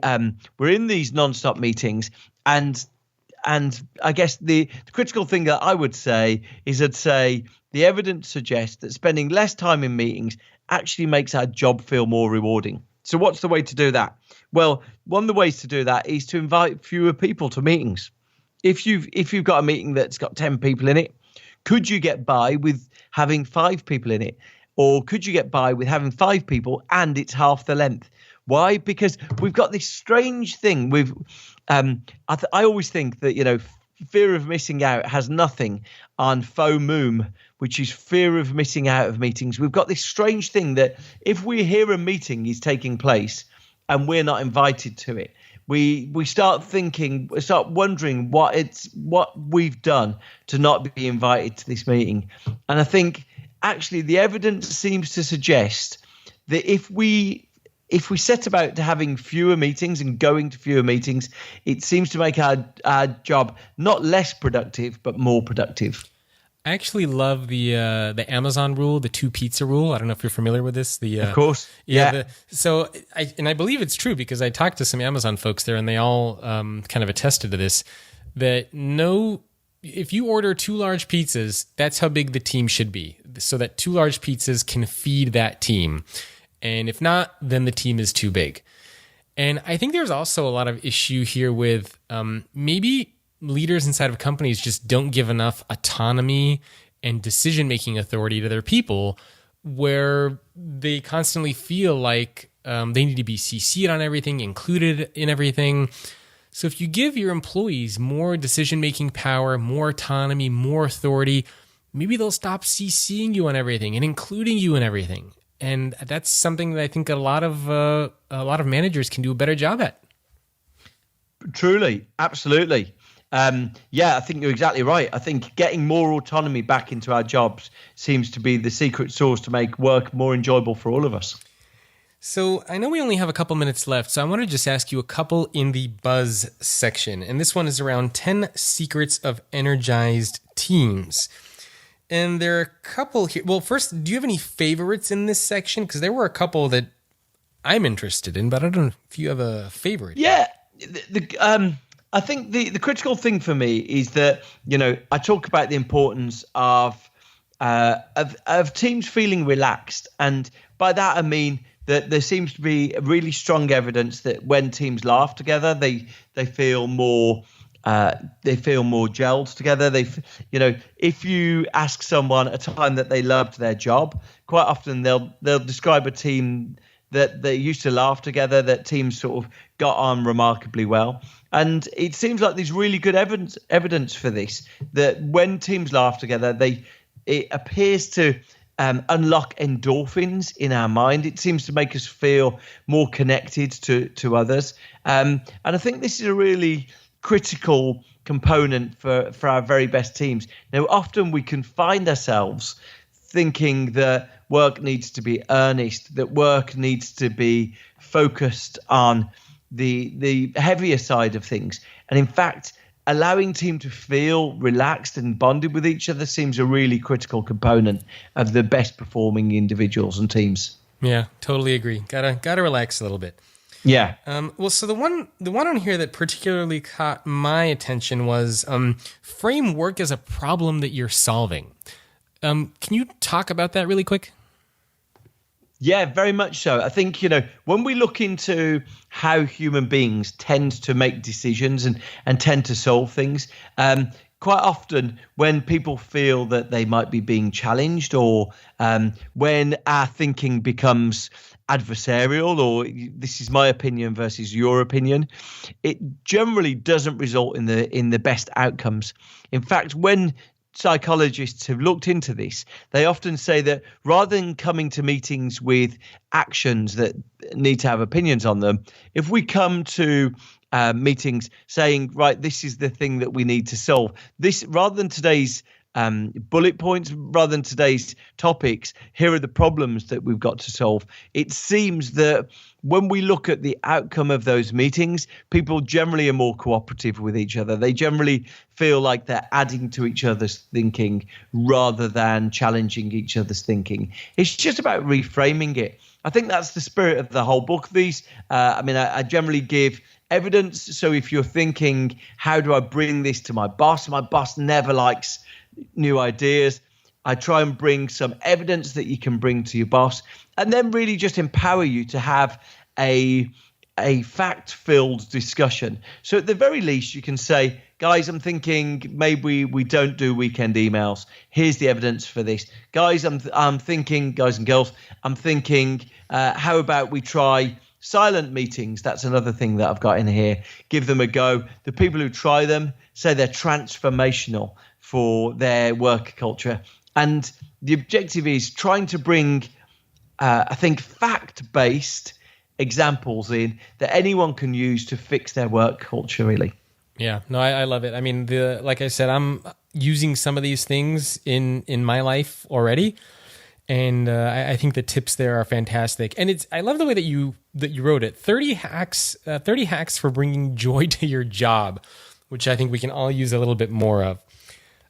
in these non-stop meetings, and I guess the critical thing that I would say is the evidence suggests that spending less time in meetings actually makes our job feel more rewarding. So what's the way to do that? Well, one of the ways to do that is to invite fewer people to meetings. If you've got a meeting that's got 10 people in it, could you get by with having 5 people in it? Or could you get by with having 5 people and it's half the length? Why? Because we've got this strange thing with I always think that, fear of missing out has nothing on FOMO, which is fear of missing out of meetings. We've got this strange thing that if we hear a meeting is taking place and we're not invited to it, we start wondering what we've done to not be invited to this meeting. And I think actually the evidence seems to suggest that if we set about to having fewer meetings and going to fewer meetings, it seems to make our job not less productive, but more productive. I actually love the Amazon rule, the 2 pizza rule. I don't know if you're familiar with this. Of course. Yeah. I believe it's true because I talked to some Amazon folks there and they all kind of attested to this, that if you order 2 large pizzas, that's how big the team should be, so that 2 large pizzas can feed that team. And if not, then the team is too big. And I think there's also a lot of issue here with maybe leaders inside of companies just don't give enough autonomy and decision-making authority to their people, where they constantly feel like they need to be CC'd on everything, included in everything. So if you give your employees more decision-making power, more autonomy, more authority, maybe they'll stop CCing you on everything and including you in everything. And that's something that I think a lot of managers can do a better job at. Truly, absolutely. I think you're exactly right. I think getting more autonomy back into our jobs seems to be the secret sauce to make work more enjoyable for all of us. So I know we only have a couple minutes left, so I want to just ask you a couple in the buzz section. And this one is around 10 secrets of energized teams. And there are a couple here. Well, first, do you have any favorites in this section? Because there were a couple that I'm interested in, but I don't know if you have a favorite. Yeah. I think the critical thing for me is that, I talk about the importance of teams feeling relaxed. And by that, I mean that there seems to be really strong evidence that when teams laugh together, they feel more gelled together. If you ask someone a time that they loved their job, quite often they'll describe a team that they used to laugh together, that teams sort of got on remarkably well. And it seems like there's really good evidence for this, that when teams laugh together, it appears to unlock endorphins in our mind. It seems to make us feel more connected to others. And I think this is a really critical component for our very best teams. Now, often we can find ourselves thinking that work needs to be earnest, that work needs to be focused on the heavier side of things. And in fact, allowing team to feel relaxed and bonded with each other seems a really critical component of the best performing individuals and teams. Yeah, totally agree. Gotta relax a little bit. Yeah. Well, so the one on here that particularly caught my attention was frame work as a problem that you're solving. Can you talk about that really quick? Yeah, very much so. I think, when we look into how human beings tend to make decisions and tend to solve things, quite often when people feel that they might be being challenged, or when our thinking becomes adversarial, or this is my opinion versus your opinion, it generally doesn't result in the best outcomes. In fact, when psychologists have looked into this, they often say that rather than coming to meetings with actions that need to have opinions on them, if we come to meetings saying, right, this is the thing that we need to solve, this, rather than today's bullet points rather than today's topics. Here are the problems that we've got to solve. It seems that when we look at the outcome of those meetings, people generally are more cooperative with each other. They generally feel like they're adding to each other's thinking rather than challenging each other's thinking. It's just about reframing it. I think that's the spirit of the whole book. I generally give evidence. So if you're thinking, how do I bring this to my boss? My boss never likes new ideas. I try and bring some evidence that you can bring to your boss, and then really just empower you to have a fact-filled discussion. So at the very least, you can say, guys, I'm thinking maybe we don't do weekend emails. Here's the evidence for this. Guys, I'm thinking, guys and girls, I'm thinking, how about we try silent meetings? That's another thing that I've got in here. Give them a go. The people who try them say they're transformational for their work culture. And the objective is trying to bring, I think, fact-based examples in that anyone can use to fix their work culture, really. Yeah, no, I love it. I mean, like I said, I'm using some of these things in my life already. And I think the tips there are fantastic. And I love the way that you wrote it. 30 hacks for bringing joy to your job, which I think we can all use a little bit more of.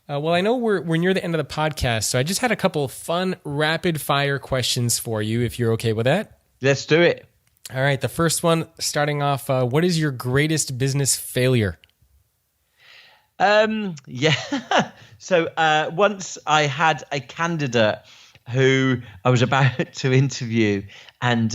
Well, I know we're near the end of the podcast, so I just had a couple of fun rapid fire questions for you, if you're okay with that. Let's do it. All right. The first one, starting off, what is your greatest business failure? Yeah. So once I had a candidate who I was about to interview, and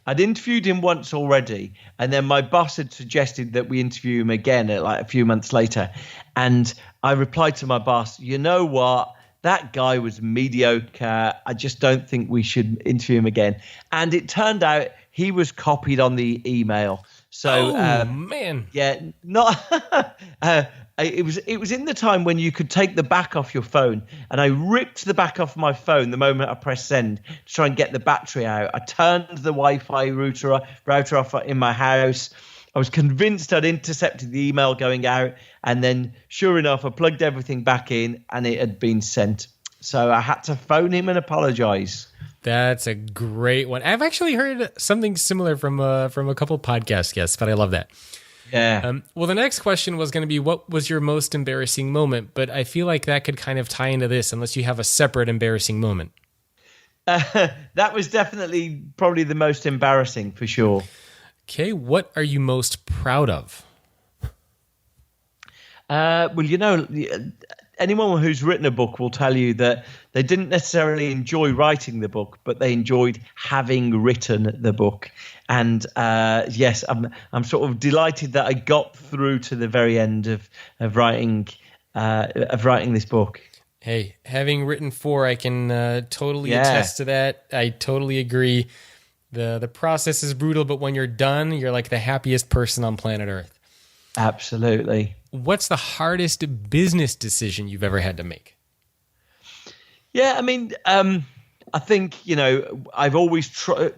I'd interviewed him once already, and then my boss had suggested that we interview him again like a few months later, and I replied to my boss, you know what? That guy was mediocre. I just don't think we should interview him again. And it turned out he was copied on the email. So, man, yeah, not. It was in the time when you could take the back off your phone, and I ripped the back off my phone the moment I pressed send to try and get the battery out. I turned the Wi-Fi router off in my house. I was convinced I'd intercepted the email going out, and then sure enough, I plugged everything back in and it had been sent. So I had to phone him and apologize. That's a great one. I've actually heard something similar from a couple of podcast guests, but I love that. Yeah. Well, the next question was going to be, what was your most embarrassing moment? But I feel like that could kind of tie into this unless you have a separate embarrassing moment. That was definitely probably the most embarrassing for sure. Okay. What are you most proud of? Well, anyone who's written a book will tell you that they didn't necessarily enjoy writing the book, but they enjoyed having written the book. And yes, I'm sort of delighted that I got through to the very end of writing this book. Hey, having written 4, I can totally attest to that. I totally agree. The process is brutal, but when you're done, you're like the happiest person on planet Earth. Absolutely. What's the hardest business decision you've ever had to make? Yeah, I mean, I think, I've always tried.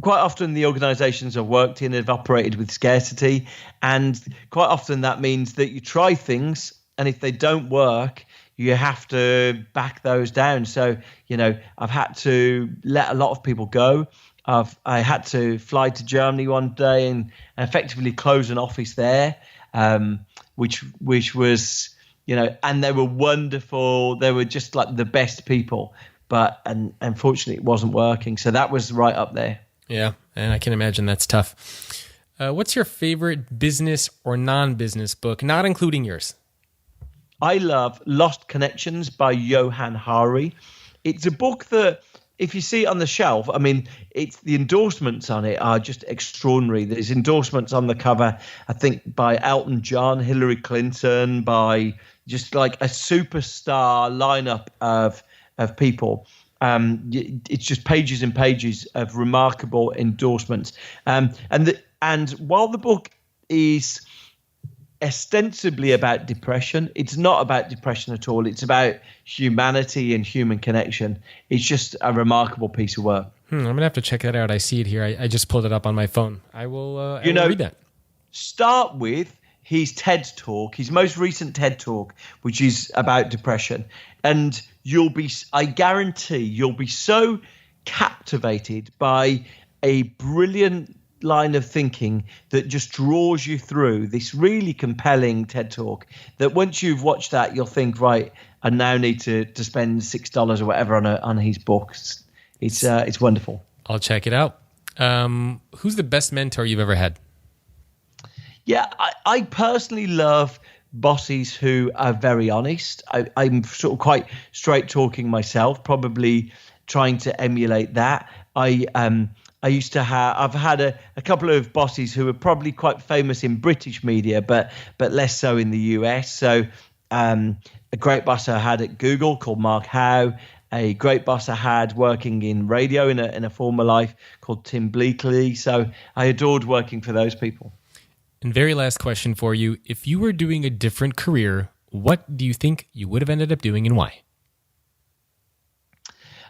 Quite often the organizations I've worked in have operated with scarcity, and quite often that means that you try things, and if they don't work, you have to back those down. So, I've had to let a lot of people go. I had to fly to Germany one day and effectively close an office there, which was, and they were wonderful. They were just like the best people, and unfortunately it wasn't working. So that was right up there. Yeah, and I can imagine that's tough. What's your favorite business or non-business book, not including yours? I love Lost Connections by Johann Hari. It's a book that, if you see it on the shelf, I mean, the endorsements on it are just extraordinary. There's endorsements on the cover, I think, by Elton John, Hillary Clinton, by just like a superstar lineup of people. It's just pages and pages of remarkable endorsements. And while the book is ostensibly about depression, it's not about depression at all. It's about humanity and human connection. It's just a remarkable piece of work. I'm gonna have to check that out. I see it here. I just pulled it up on my phone. I will read that. Start with, his TED Talk, his most recent TED Talk, which is about depression. And I guarantee you'll be so captivated by a brilliant line of thinking that just draws you through this really compelling TED Talk that once you've watched that, you'll think, right, I now need to spend $6 or whatever on his books. It's wonderful. I'll check it out. Who's the best mentor you've ever had? Yeah, I personally love bosses who are very honest. I'm sort of quite straight talking myself, probably trying to emulate that. I've had a couple of bosses who are probably quite famous in British media, but less so in the US. So a great boss I had at Google called Mark Howe, a great boss I had working in radio in a former life called Tim Bleakley. So I adored working for those people. And very last question for you. If you were doing a different career, what do you think you would have ended up doing and why?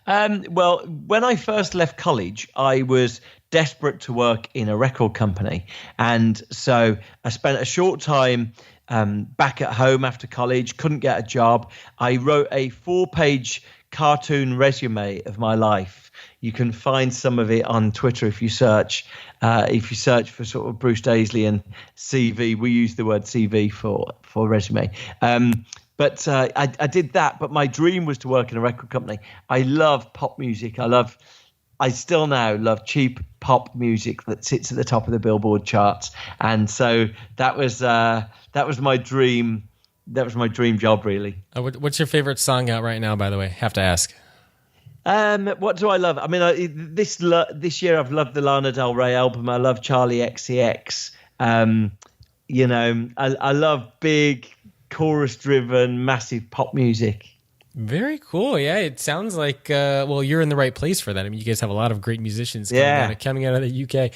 Well, when I first left college, I was desperate to work in a record company. And so I spent a short time back at home after college, couldn't get a job. I wrote a 4-page cartoon resume of my life. You can find some of it on Twitter if you search for sort of Bruce Daisley and CV. We use the word CV for resume. But I did that. But my dream was to work in a record company. I love pop music. I still now love cheap pop music that sits at the top of the Billboard charts. And so that was my dream. That was my dream job, really. What's your favorite song out right now, by the way? Have to ask. What do I love? I mean, this year I've loved the Lana Del Rey album. I love Charlie XCX. I love big chorus-driven, massive pop music. Very cool. Yeah, it sounds like you're in the right place for that. I mean, you guys have a lot of great musicians coming out of the UK.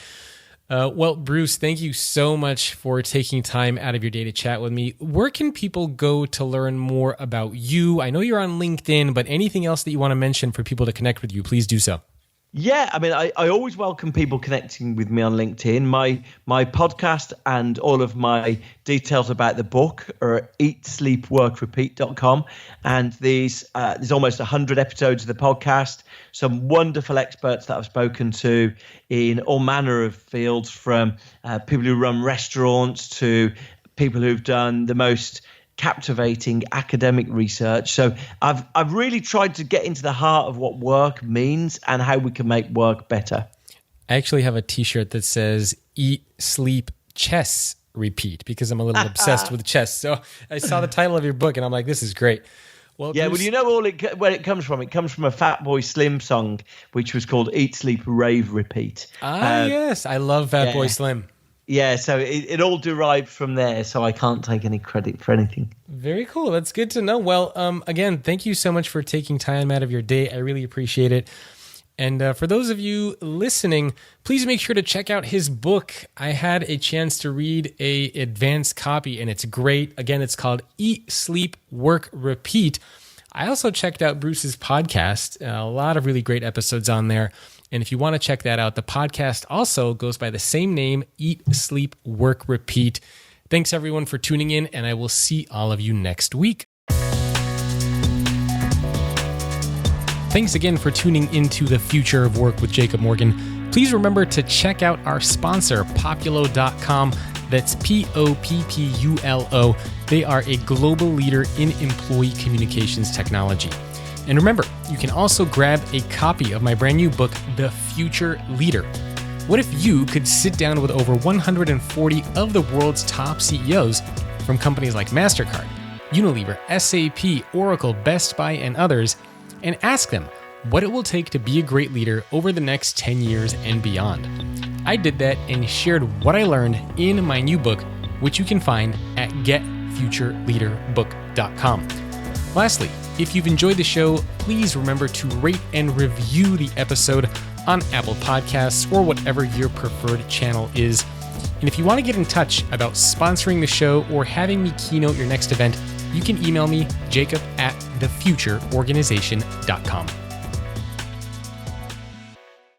Well, Bruce, thank you so much for taking time out of your day to chat with me. Where can people go to learn more about you? I know you're on LinkedIn, but anything else that you want to mention for people to connect with you, please do so. Yeah, I mean, I always welcome people connecting with me on LinkedIn. My podcast and all of my details about the book are at eatsleepworkrepeat.com. And there's almost 100 episodes of the podcast, some wonderful experts that I've spoken to in all manner of fields, from people who run restaurants to people who've done the most captivating academic research. So I've really tried to get into the heart of what work means and how we can make work better. I actually have a t-shirt that says Eat, Sleep, Chess, Repeat, because I'm a little obsessed with chess. So I saw the title of your book and I'm like, this is great. Well, yeah, Bruce, well, you know where it comes from? It comes from a Fatboy Slim song, which was called Eat, Sleep, Rave, Repeat. Yes. I love Fatboy Slim. Yeah, so it all derived from there, so I can't take any credit for anything. Very cool. That's good to know. Well, again, thank you so much for taking time out of your day. I really appreciate it. And for those of you listening, please make sure to check out his book. I had a chance to read an advanced copy, and it's great. Again, it's called Eat, Sleep, Work, Repeat. I also checked out Bruce's podcast. A lot of really great episodes on there. And if you want to check that out, the podcast also goes by the same name, Eat, Sleep, Work, Repeat. Thanks, everyone, for tuning in, and I will see all of you next week. Thanks again for tuning into The Future of Work with Jacob Morgan. Please remember to check out our sponsor, Poppulo.com. That's Poppulo. They are a global leader in employee communications technology. And remember, you can also grab a copy of my brand new book, The Future Leader. What if you could sit down with over 140 of the world's top CEOs from companies like MasterCard, Unilever, SAP, Oracle, Best Buy, and others, and ask them what it will take to be a great leader over the next 10 years and beyond? I did that and shared what I learned in my new book, which you can find at getfutureleaderbook.com. Lastly, if you've enjoyed the show, please remember to rate and review the episode on Apple Podcasts or whatever your preferred channel is. And if you want to get in touch about sponsoring the show or having me keynote your next event, you can email me, jacob@thefutureorganization.com.